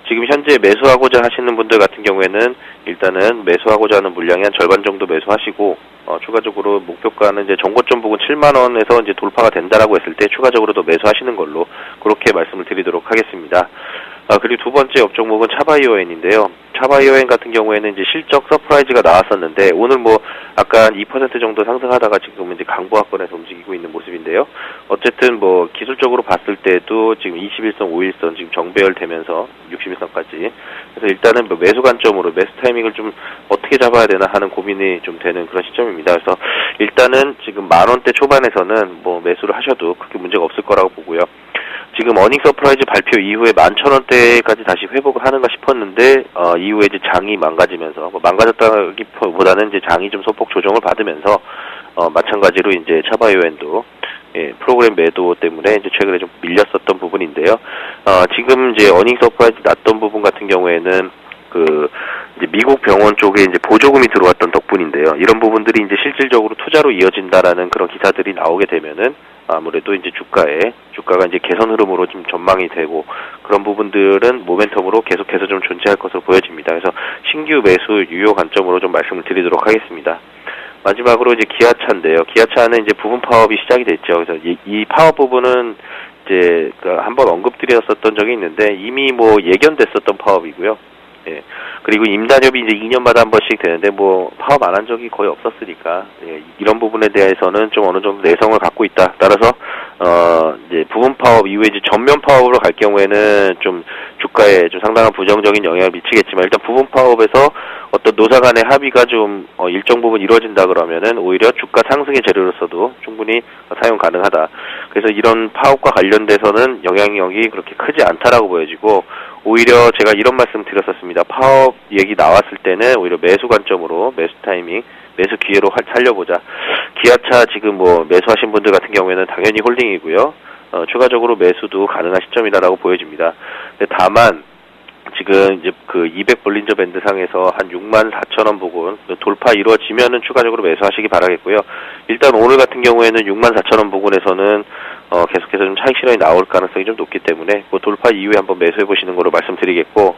지금 현재 매수하고자 하시는 분들 같은 경우에는 일단은 매수하고자 하는 물량의 한 절반 정도 매수하시고 추가적으로 목표가는 이제 정고점 부근 7만 원에서 이제 돌파가 된다라고 했을 때 추가적으로 더 매수하시는 걸로 그렇게 말씀을 드리도록 하겠습니다. 그리고 두 번째 업종목은 차바이오엔인데요. 차바이오엔 같은 경우에는 이제 실적 서프라이즈가 나왔었는데 오늘 뭐 아까 2% 정도 상승하다가 지금 이제 강보합권에서 움직이고 있는 모습인데요. 어쨌든 뭐 기술적으로 봤을 때도 지금 21선, 5일선 지금 정배열되면서 60일선까지. 그래서 일단은 뭐 매수 관점으로 매수 타이밍을 좀 어떻게 잡아야 되나 하는 고민이 좀 되는 그런 시점입니다. 그래서 일단은 지금 10,000원대 초반에서는 뭐 매수를 하셔도 크게 문제가 없을 거라고 보고요. 지금 어닝 서프라이즈 발표 이후에 11,000원대까지 다시 회복을 하는가 싶었는데 이후에 이제 장이 망가지면서 망가졌다기보다는 이제 장이 좀 소폭 조정을 받으면서 마찬가지로 이제 차바이오엔도 프로그램 매도 때문에 이제 최근에 좀 밀렸었던 부분인데요. 지금 이제 어닝 서프라이즈 났던 부분 같은 경우에는 이제 미국 병원 쪽에 이제 보조금이 들어왔던 덕분인데요. 이런 부분들이 이제 실질적으로 투자로 이어진다라는 그런 기사들이 나오게 되면은 아무래도 이제 주가가 이제 개선 흐름으로 좀 전망이 되고 그런 부분들은 모멘텀으로 계속해서 좀 존재할 것으로 보여집니다. 그래서 신규 매수 유효 관점으로 좀 말씀을 드리도록 하겠습니다. 마지막으로 이제 기아차인데요. 기아차는 이제 부분 파업이 시작이 됐죠. 그래서 이 파업 부분은 이제 한번 언급드렸었던 적이 있는데 이미 뭐 예견됐었던 파업이고요. 예. 그리고 임단협이 이제 2년마다 한 번씩 되는데 뭐 파업 안 한 적이 거의 없었으니까 이런 부분에 대해서는 좀 어느 정도 내성을 갖고 있다. 따라서 이제 부분 파업 이후에 이제 전면 파업으로 갈 경우에는 좀 주가에 좀 상당한 부정적인 영향을 미치겠지만 일단 부분 파업에서 어떤 노사 간의 합의가 좀 일정 부분 이루어진다 그러면은 오히려 주가 상승의 재료로서도 충분히 사용 가능하다. 그래서 이런 파업과 관련돼서는 영향력이 그렇게 크지 않다라고 보여지고 오히려 제가 이런 말씀 드렸었습니다. 파업 얘기 나왔을 때는 오히려 매수 관점으로 매수 타이밍, 매수 기회로 살려보자. 기아차 지금 뭐 매수하신 분들 같은 경우에는 당연히 홀딩이고요. 추가적으로 매수도 가능한 시점이다라고 보여집니다. 근데 다만 지금 이제 그 200 볼린저 밴드 상에서 한 64,000원 부근 돌파 이루어지면은 추가적으로 매수하시기 바라겠고요. 일단 오늘 같은 경우에는 64,000원 부근에서는 계속해서 좀 차익 실현이 나올 가능성이 좀 높기 때문에 그 돌파 이후에 한번 매수해 보시는 거로 말씀드리겠고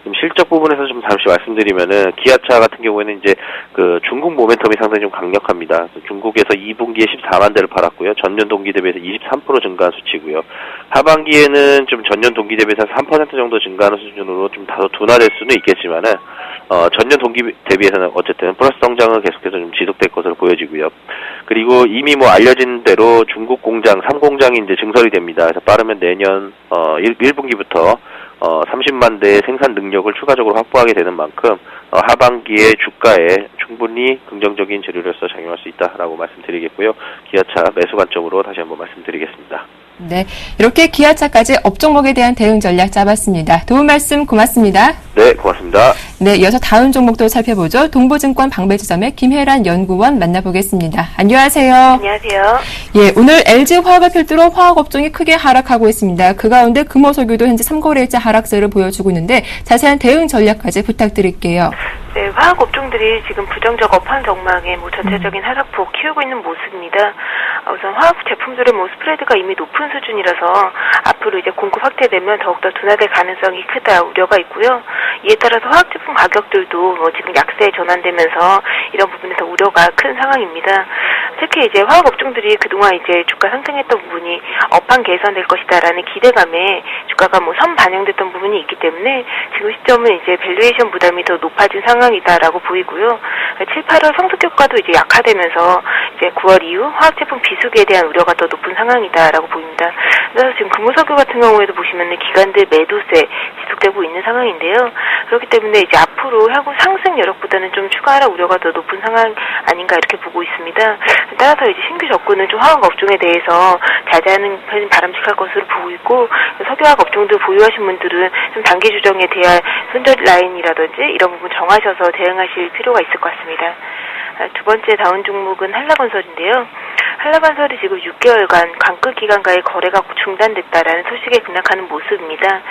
좀 실적 부분에서 좀 잠시 말씀드리면은 기아차 같은 경우에는 이제 그 중국 모멘텀이 상당히 좀 강력합니다. 중국에서 2분기에 14만 대를 팔았고요. 전년 동기 대비해서 23% 증가한 수치고요. 하반기에는 좀 전년 동기 대비해서 3% 정도 증가하는 수준으로 좀 다소 둔화될 수는 있겠지만은 전년 동기 대비해서는 어쨌든 플러스 성장은 계속해서 좀 지속될 것으로 보여지고요. 그리고 이미 뭐 알려진 대로 중국 공장 3공장이 이제 증설이 됩니다. 그래서 빠르면 내년 1분기부터 30만 대의 생산 능력을 추가적으로 확보하게 되는 만큼 하반기에 주가에 충분히 긍정적인 재료로서 작용할 수 있다라고 말씀드리겠고요. 기아차 매수 관점으로 다시 한번 말씀드리겠습니다. 네, 이렇게 기아차까지 업종목에 대한 대응 전략 짜봤습니다. 도움 말씀 고맙습니다. 네, 고맙습니다. 네, 이어서 다음 종목도 살펴보죠. 동부증권 방배지점의 김혜란 연구원 만나보겠습니다. 안녕하세요. 안녕하세요. 예, 오늘 LG화학을 필두로 화학업종이 크게 하락하고 있습니다. 그 가운데 금호석유도 현재 3거래일째 하락세를 보여주고 있는데 자세한 대응 전략까지 부탁드릴게요. 네, 화학업종들이 지금 부정적 업황 전망에 전체적인 하락폭 키우고 있는 모습입니다. 우선 화학 제품들은 스프레드가 이미 높은 수준이라서 앞으로 이제 공급 확대되면 더욱더 둔화될 가능성이 크다 우려가 있고요. 이에 따라서 화학 제품 가격들도 지금 약세에 전환되면서 이런 부분에서 우려가 큰 상황입니다. 특히 이제 화학 업종들이 그동안 이제 주가 상승했던 부분이 업황 개선될 것이다라는 기대감에 주가가 선 반영됐던 부분이 있기 때문에 지금 시점은 이제 밸류에이션 부담이 더 높아진 상황이다라고 보이고요. 7, 8월 성숙 효과도 이제 약화되면서 이제 9월 이후 화학 제품 비수기에 대한 우려가 더 높은 상황이다라고 보입니다. 그래서 지금 금호석유 같은 경우에도 보시면은 기관들 매도세 지속되고 있는 상황인데요. 그렇기 때문에 이제 앞으로 향후 상승 여력보다는 좀 추가 하락 우려가 더 높은 상황 아닌가 이렇게 보고 있습니다. 따라서 이제 신규 접근은 좀 화학 업종에 대해서 자제하는 편이 바람직할 것으로 보고 있고, 석유화학 업종들 보유하신 분들은 좀 단기 조정에 대한 손절 라인이라든지 이런 부분 정하셔서 대응하실 필요가 있을 것 같습니다. 두 번째 다운 종목은 한라건설인데요. 한라건설이 지금 6개월간 관급 기관과의 거래가 중단됐다라는 소식에 급락하는 모습입니다.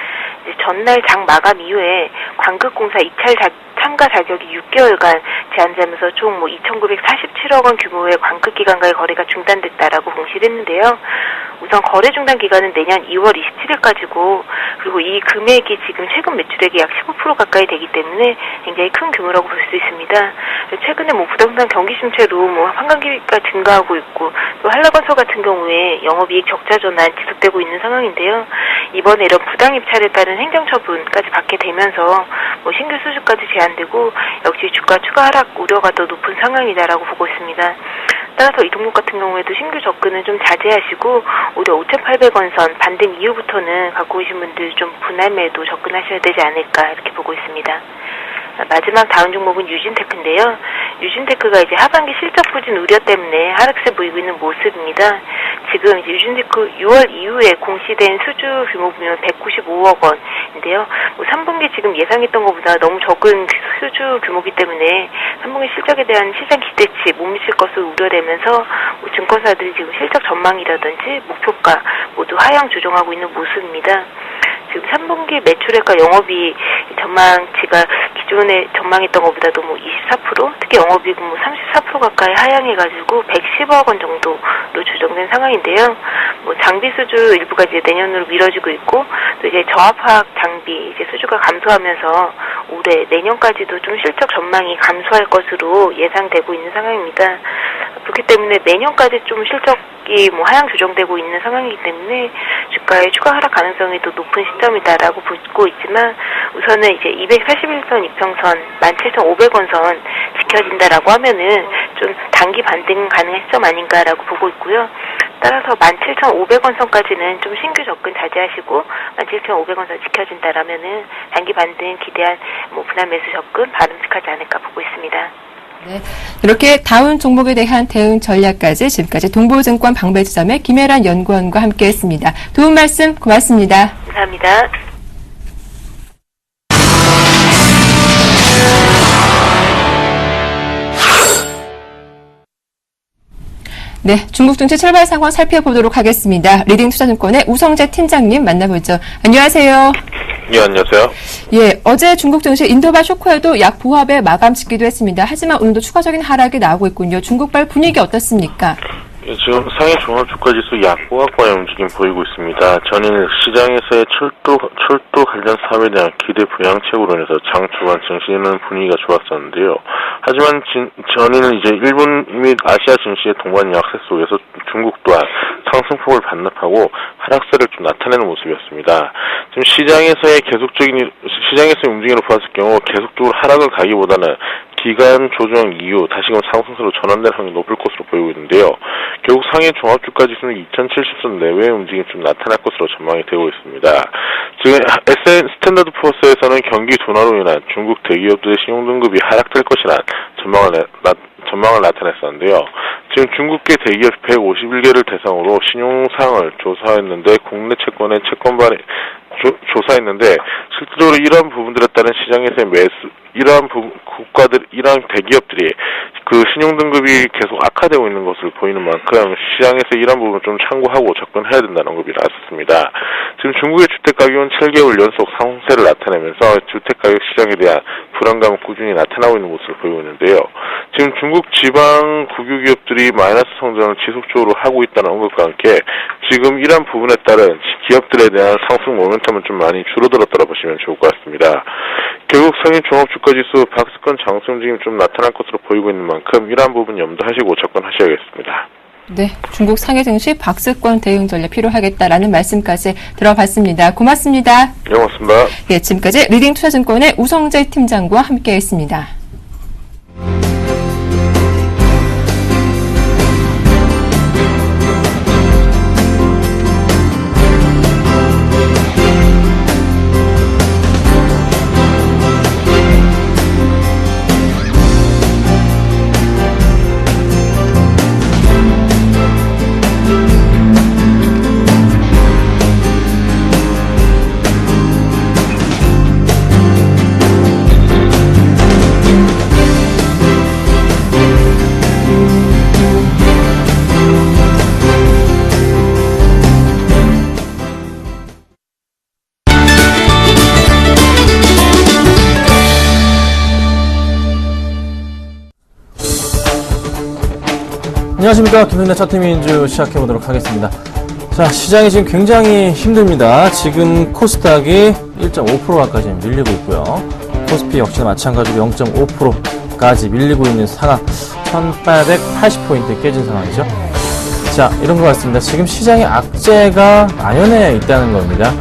이제 전날 장 마감 이후에 관급공사 입찰 참가 자격이 6개월간 제한되면서 총 2,947억 원 규모의 관급 기관과의 거래가 중단됐다라고 공시를 했는데요. 우선 거래 중단 기간은 내년 2월 27일까지고, 그리고 이 금액이 지금 최근 매출액이 약 15% 가까이 되기 때문에 굉장히 큰 규모라고 볼 수 있습니다. 최근에 부동산 경기 침체로 환관기가 증가하고 있고, 또 한라건설 같은 경우에 영업이익 적자 전환 지속되고 있는 상황인데요. 이번에 이런 부당 입찰에 따른 행정처분까지 받게 되면서 신규 수주까지 제한되고, 역시 주가 추가 하락 우려가 더 높은 상황이다라고 보고 있습니다. 따라서 이 종목 같은 경우에도 신규 접근은 좀 자제하시고 오히려 5,800원 선 반등 이후부터는 갖고 오신 분들 좀 분할매도 접근하셔야 되지 않을까 이렇게 보고 있습니다. 마지막 다운 종목은 유진테크인데요. 유진테크가 이제 하반기 실적 부진 우려 때문에 하락세 보이고 있는 모습입니다. 지금 이제 유진테크 6월 이후에 공시된 수주 규모 보면 195억 원인데요. 3분기 지금 예상했던 것보다 너무 적은 수주 규모이기 때문에 3분기 실적에 대한 시장 기대치 못 미칠 것으로 우려되면서 증권사들이 지금 실적 전망이라든지 목표가 모두 하향 조정하고 있는 모습입니다. 지금 3분기 매출액과 영업이익 전망치가 기존에 전망했던 것보다도 24%, 특히 영업이익은 34% 가까이 하향해가지고 110억 원 정도로 조정된 상황인데요. 장비 수주 일부가 이제 내년으로 미뤄지고 있고, 또 이제 저압화학 장비 이제 수주가 감소하면서 올해 내년까지도 좀 실적 전망이 감소할 것으로 예상되고 있는 상황입니다. 그렇기 때문에 내년까지 좀 실적이 하향 조정되고 있는 상황이기 때문에 주가의 추가 하락 가능성이 더 높은 시점이다라고 보고 있지만, 우선은 이제 241선 이평선 17,500원 선 지켜진다라고 하면은 좀 단기 반등 가능한 시점 아닌가라고 보고 있고요. 따라서 17,500원 선까지는 좀 신규 접근 자제하시고 17,500원 선 지켜진다라면은 단기 반등 기대한 분할 매수 접근 바람직하지 않을까 보고 있습니다. 네, 이렇게 다운 종목에 대한 대응 전략까지 지금까지 동부증권 방배지점의 김혜란 연구원과 함께했습니다. 도움 말씀 고맙습니다. 감사합니다. 네, 중국 증시 출발 상황 살펴보도록 하겠습니다. 리딩투자증권의 우성재 팀장님 만나보죠. 안녕하세요. 예, 안녕하세요. 예, 어제 중국 증시 인도발 쇼크에도 약 보합에 마감 짓기도 했습니다. 하지만 오늘도 추가적인 하락이 나오고 있군요. 중국발 분위기 어떻습니까? 예, 지금 상해 종합주가지수 약보합과의 움직임 보이고 있습니다. 전일 시장에서의 철도 관련 사업에 대한 기대 부양책으로 인해서 장 초반 증시는 분위기가 좋았었는데요. 하지만 전일은 이제 일본 및 아시아 증시의 동반 약세 속에서 중국 또한 상승폭을 반납하고 하락세를 좀 나타내는 모습이었습니다. 지금 시장에서의 움직임으로 봤을 경우 계속적으로 하락을 가기보다는 기간 조정 이후 다시금 상승세로 전환될 확률이 높을 것으로 보이고 있는데요. 결국 상해 종합주가 지수는 2070선 내외의 움직임이 좀 나타날 것으로 전망이 되고 있습니다. 지금 스탠다드 포어스에서는 경기 둔화로 인한 중국 대기업들의 신용등급이 하락될 것이라는 전망을 나타냈었는데요. 지금 중국계 대기업 151개를 대상으로 신용상을 조사했는데 국내 채권의 조사했는데 실질적으로 이러한 부분들에 따른 시장에서의 이러한 대기업들이 그 신용등급이 계속 악화되고 있는 것을 보이는 만큼 시장에서 이러한 부분을 좀 참고하고 접근해야 된다는 언급이 나왔습니다. 지금 중국의 주택가격은 7개월 연속 상승세를 나타내면서 주택가격 시장에 대한 불안감은 꾸준히 나타나고 있는 모습을 보이고 있는데요. 지금 중국 지방 국유기업들이 마이너스 성장을 지속적으로 하고 있다는 언급과 함께 지금 이러한 부분에 따른 기업들에 대한 상승 모멘텀은 좀 많이 줄어들었다고 보시면 좋을 것 같습니다. 결국 상위 종합주가지수 박스권 장성 움직임이 좀 나타날 것으로 보이고 있는 만큼 이러한 부분 염두하시고 접근하셔야겠습니다. 네, 중국 상해 증시 박스권 대응 전략 필요하겠다라는 말씀까지 들어봤습니다. 고맙습니다. 네, 고맙습니다. 예, 지금까지 리딩투자증권의 우성재 팀장과 함께했습니다. 안녕하십니까. 김현대 차트민주 시작해보도록 하겠습니다. 자, 시장이 지금 굉장히 힘듭니다. 지금 코스닥이 1.5%까지 밀리고 있고요. 코스피 역시나 마찬가지로 0.5%까지 밀리고 있는 상황. 1880포인트 깨진 상황이죠. 자, 이런 것 같습니다. 지금 시장의 악재가 만연해 있다는 겁니다.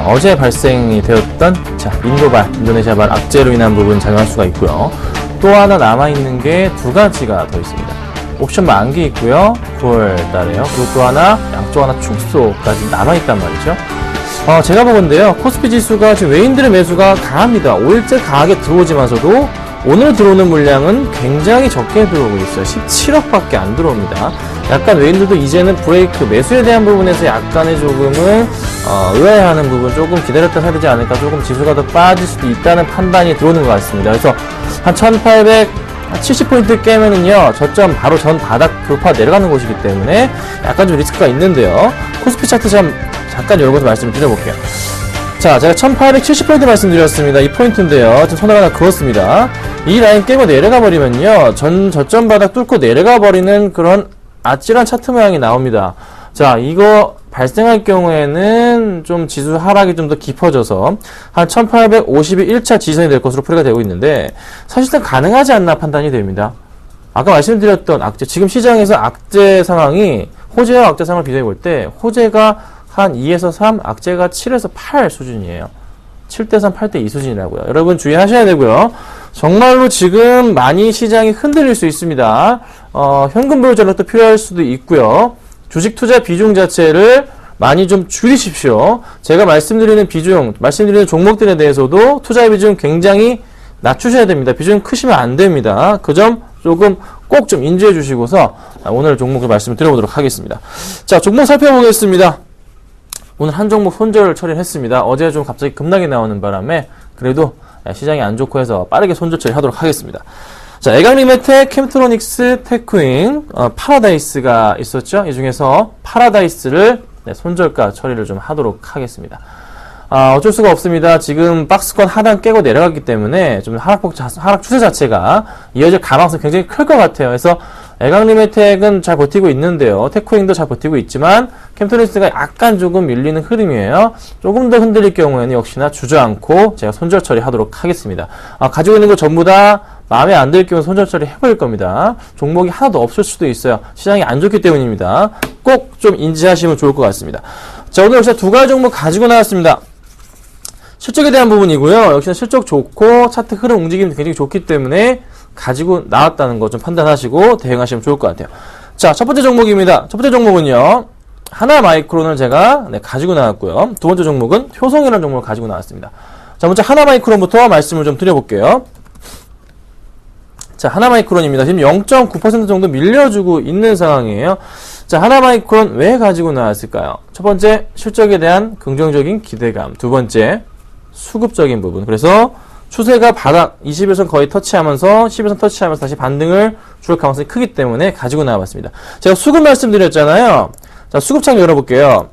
어제 발생이 되었던 인도발, 인도네시아발 악재로 인한 부분 작용할 수가 있고요. 또 하나 남아있는 게 두 가지가 더 있습니다. 옵션 만기 있고요. 9월 달에요. 그리고 또 하나, 양쪽 하나 축소까지 남아있단 말이죠. 제가 보건데요. 코스피 지수가 지금 외인들의 매수가 강합니다. 5일째 강하게 들어오지만서도 오늘 들어오는 물량은 굉장히 적게 들어오고 있어요. 17억밖에 안 들어옵니다. 약간 외인들도 이제는 브레이크, 매수에 대한 부분에서 약간의 조금은 의아해하는 부분 조금 기다렸다 해야 되지 않을까, 조금 지수가 더 빠질 수도 있다는 판단이 들어오는 것 같습니다. 그래서 한 1870포인트 깨면은요, 저점 바로 전 바닥 돌파 내려가는 곳이기 때문에 약간 좀 리스크가 있는데요. 코스피 차트 잠깐 열고서 말씀을 드려볼게요. 자, 제가 1870포인트 말씀드렸습니다. 이 포인트인데요. 지금 손을 하나 그었습니다. 이 라인 깨고 내려가 버리면요, 저점 바닥 뚫고 내려가 버리는 그런 아찔한 차트 모양이 나옵니다. 자, 이거 발생할 경우에는 좀 지수 하락이 좀 더 깊어져서 한 1850이 1차 지선이 될 것으로 풀이가 되고 있는데, 사실상 가능하지 않나 판단이 됩니다. 아까 말씀드렸던 악재, 지금 시장에서 악재 상황이 호재와 악재 상황을 비교해 볼 때 호재가 한 2에서 3, 악재가 7에서 8 수준이에요. 7대 3, 8대 2 수준이라고요. 여러분 주의하셔야 되고요. 정말로 지금 많이 시장이 흔들릴 수 있습니다. 현금 보유 전략도 필요할 수도 있고요. 주식 투자 비중 자체를 많이 좀 줄이십시오. 제가 말씀드리는 종목들에 대해서도 투자의 비중 굉장히 낮추셔야 됩니다. 비중 크시면 안 됩니다. 그 점 조금 꼭 좀 인지해 주시고서 오늘 종목을 말씀을 드려보도록 하겠습니다. 자, 종목 살펴보겠습니다. 오늘 한 종목 손절 처리를 했습니다. 어제 좀 갑자기 급락이 나오는 바람에 그래도 시장이 안 좋고 해서 빠르게 손절 처리하도록 하겠습니다. 자, 애강리메텍, 캠트로닉스, 테크윙, 파라다이스가 있었죠. 이 중에서 파라다이스를 손절가 처리를 좀 하도록 하겠습니다. 어쩔 수가 없습니다. 지금 박스권 하단 깨고 내려갔기 때문에 좀 하락 추세 자체가 이어질 가능성이 굉장히 클 것 같아요. 그래서 애강리메텍은 잘 버티고 있는데요. 테크윙도 잘 버티고 있지만 캠트로닉스가 약간 조금 밀리는 흐름이에요. 조금 더 흔들릴 경우에는 역시나 주저앉고 제가 손절 처리하도록 하겠습니다. 가지고 있는 거 전부 다 마음에 안 들 경우 손절 처리 해버릴 겁니다. 종목이 하나도 없을 수도 있어요. 시장이 안 좋기 때문입니다. 꼭 좀 인지하시면 좋을 것 같습니다. 자, 오늘 역시나 두 가지 종목 가지고 나왔습니다. 실적에 대한 부분이고요. 역시나 실적 좋고 차트 흐름 움직임이 굉장히 좋기 때문에 가지고 나왔다는 거 좀 판단하시고 대응하시면 좋을 것 같아요. 자, 첫 번째 종목입니다. 첫 번째 종목은요, 하나마이크론을 제가 가지고 나왔고요. 두 번째 종목은 효성이라는 종목을 가지고 나왔습니다. 자, 먼저 하나마이크론부터 말씀을 좀 드려볼게요. 자, 하나마이크론입니다. 지금 0.9% 정도 밀려주고 있는 상황이에요. 자, 하나마이크론 왜 가지고 나왔을까요? 첫 번째, 실적에 대한 긍정적인 기대감. 두 번째, 수급적인 부분. 그래서 추세가 바닥 21선 거의 터치하면서 11선 터치하면서 다시 반등을 줄 가능성이 크기 때문에 가지고 나와봤습니다. 제가 수급 말씀드렸잖아요. 자, 수급창 열어볼게요.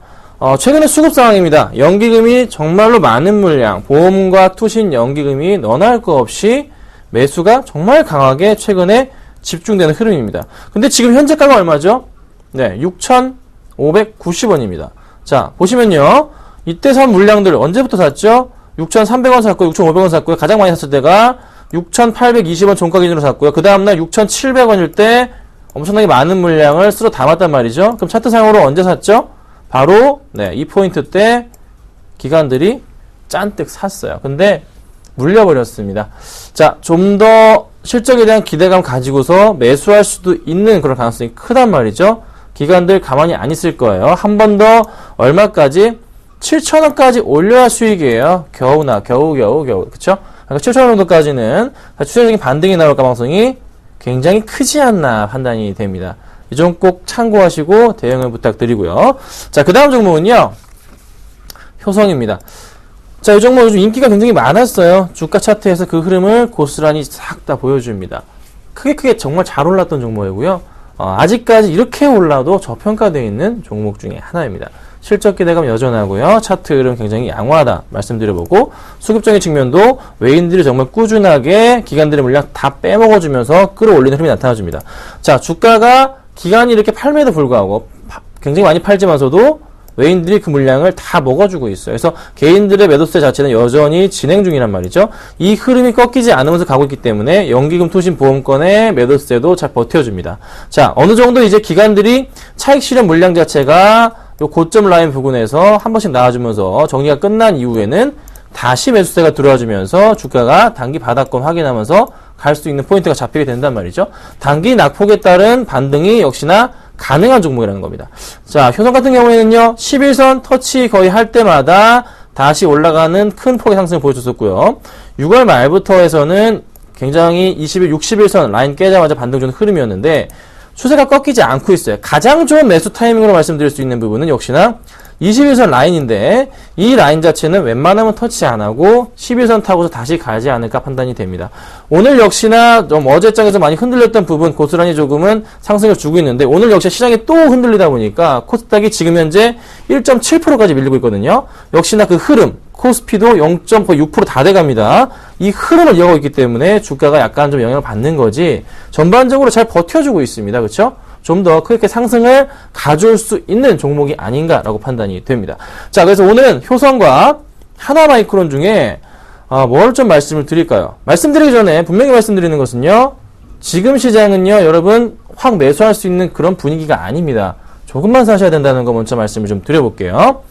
최근에 수급 상황입니다. 연기금이 정말로 많은 물량, 보험과 투신 연기금이 너나 할 거 없이 매수가 정말 강하게 최근에 집중되는 흐름입니다. 근데 지금 현재가가 얼마죠? 네, 6,590원입니다. 자, 보시면요. 이때 산 물량들 언제부터 샀죠? 6,300원 샀고요. 6,500원 샀고요. 가장 많이 샀을 때가 6,820원 종가 기준으로 샀고요. 그 다음날 6,700원일 때 엄청나게 많은 물량을 쓸어 담았단 말이죠. 그럼 차트상으로 언제 샀죠? 바로 네, 이 포인트 때 기관들이 짠뜩 샀어요. 근데 물려버렸습니다. 자, 좀 더 실적에 대한 기대감 가지고서 매수할 수도 있는 그런 가능성이 크단 말이죠. 기관들 가만히 안 있을 거예요. 한 번 더 얼마까지? 7,000원까지 올려야 수익이에요. 겨우. 그쵸? 그러니까 7,000원 정도까지는 추세적인 반등이 나올 가능성이 굉장히 크지 않나 판단이 됩니다. 이 점 꼭 참고하시고 대응을 부탁드리고요. 자, 그 다음 종목은요. 효성입니다. 자, 이 종목 요즘 인기가 굉장히 많았어요. 주가 차트에서 그 흐름을 고스란히 싹 다 보여줍니다. 크게 정말 잘 올랐던 종목이고요. 아직까지 이렇게 올라도 저평가되어 있는 종목 중에 하나입니다. 실적 기대감 여전하고요. 차트 흐름 굉장히 양호하다 말씀드려보고 수급적인 측면도 외인들이 정말 꾸준하게 기관들의 물량 다 빼먹어주면서 끌어올리는 흐름이 나타나줍니다. 자, 주가가 기관이 이렇게 팔매에도 불구하고 굉장히 많이 팔지만서도 외인들이 그 물량을 다 먹어주고 있어요. 그래서 개인들의 매도세 자체는 여전히 진행 중이란 말이죠. 이 흐름이 꺾이지 않으면서 가고 있기 때문에 연기금 투신 보험권의 매도세도 잘 버텨줍니다. 자, 어느 정도 이제 기관들이 차익 실현 물량 자체가 요 고점 라인 부근에서 한 번씩 나와주면서 정리가 끝난 이후에는 다시 매수세가 들어와주면서 주가가 단기 바닥권 확인하면서 갈 수 있는 포인트가 잡히게 된단 말이죠. 단기 낙폭에 따른 반등이 역시나 가능한 종목이라는 겁니다. 자, 효성 같은 경우에는요, 11선 터치 거의 할 때마다 다시 올라가는 큰 폭의 상승을 보여줬었고요. 6월 말부터 해서는 굉장히 20일, 61선 라인 깨자마자 반등 주는 흐름이었는데, 추세가 꺾이지 않고 있어요. 가장 좋은 매수 타이밍으로 말씀드릴 수 있는 부분은 역시나 21선 라인인데 이 라인 자체는 웬만하면 터치 안 하고 11선 타고서 다시 가지 않을까 판단이 됩니다. 오늘 역시나 좀 어제장에서 많이 흔들렸던 부분 고스란히 조금은 상승을 주고 있는데 오늘 역시 시장이 또 흔들리다 보니까 코스닥이 지금 현재 1.7%까지 밀리고 있거든요. 역시나 그 흐름 코스피도 0.6% 다 돼갑니다. 이 흐름을 이어가고 있기 때문에 주가가 약간 좀 영향을 받는 거지 전반적으로 잘 버텨주고 있습니다. 그렇죠? 좀 더 크게 상승을 가져올 수 있는 종목이 아닌가라고 판단이 됩니다. 자, 그래서 오늘은 효성과 하나마이크론 중에 뭘 좀 말씀을 드릴까요? 말씀드리기 전에 분명히 말씀드리는 것은요. 지금 시장은요. 여러분 확 매수할 수 있는 그런 분위기가 아닙니다. 조금만 사셔야 된다는 거 먼저 말씀을 좀 드려볼게요.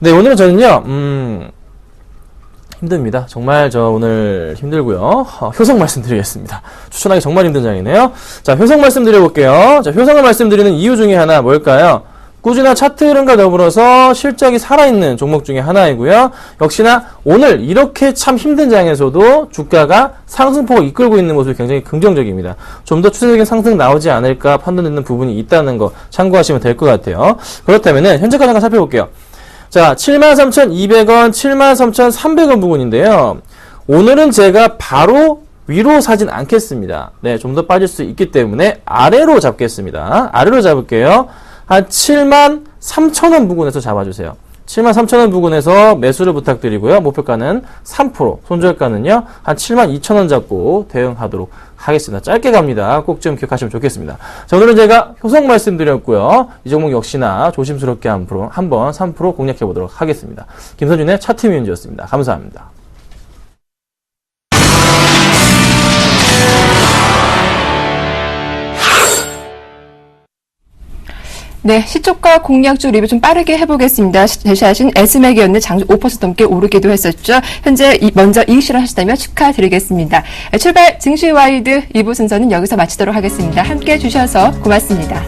네, 오늘은 저는요. 힘듭니다. 정말 저 오늘 힘들고요. 효성 말씀드리겠습니다. 추천하기 정말 힘든 장이네요. 자, 효성 말씀드려볼게요. 자, 효성을 말씀드리는 이유 중에 하나 뭘까요? 꾸준한 차트 흐름과 더불어서 실적이 살아있는 종목 중에 하나이고요. 역시나 오늘 이렇게 참 힘든 장에서도 주가가 상승폭을 이끌고 있는 모습이 굉장히 긍정적입니다. 좀 더 추세적인 상승 나오지 않을까 판단되는 부분이 있다는 거 참고하시면 될 것 같아요. 그렇다면은 현재까지 한번 살펴볼게요. 자, 73,200원, 73,300원 부분인데요. 오늘은 제가 바로 위로 사진 않겠습니다. 네, 좀 더 빠질 수 있기 때문에 아래로 잡겠습니다. 아래로 잡을게요. 한 73,000원 부근에서 잡아주세요. 73,000원 부근에서 매수를 부탁드리고요. 목표가는 3%, 손절가는요. 한 72,000원 잡고 대응하도록 하겠습니다. 짧게 갑니다. 꼭 좀 기억하시면 좋겠습니다. 자, 오늘은 제가 효성 말씀드렸고요. 이 종목 역시나 조심스럽게 한번 3% 공략해 보도록 하겠습니다. 김선준의 차트미윤지였습니다. 감사합니다. 네, 시초가 공략주 리뷰 좀 빠르게 해보겠습니다. 제시하신 S맥이었는데 장중 5% 넘게 오르기도 했었죠. 현재 먼저 이익실현 하시다면 축하드리겠습니다. 출발 증시 와이드 2부 순서는 여기서 마치도록 하겠습니다. 함께해 주셔서 고맙습니다.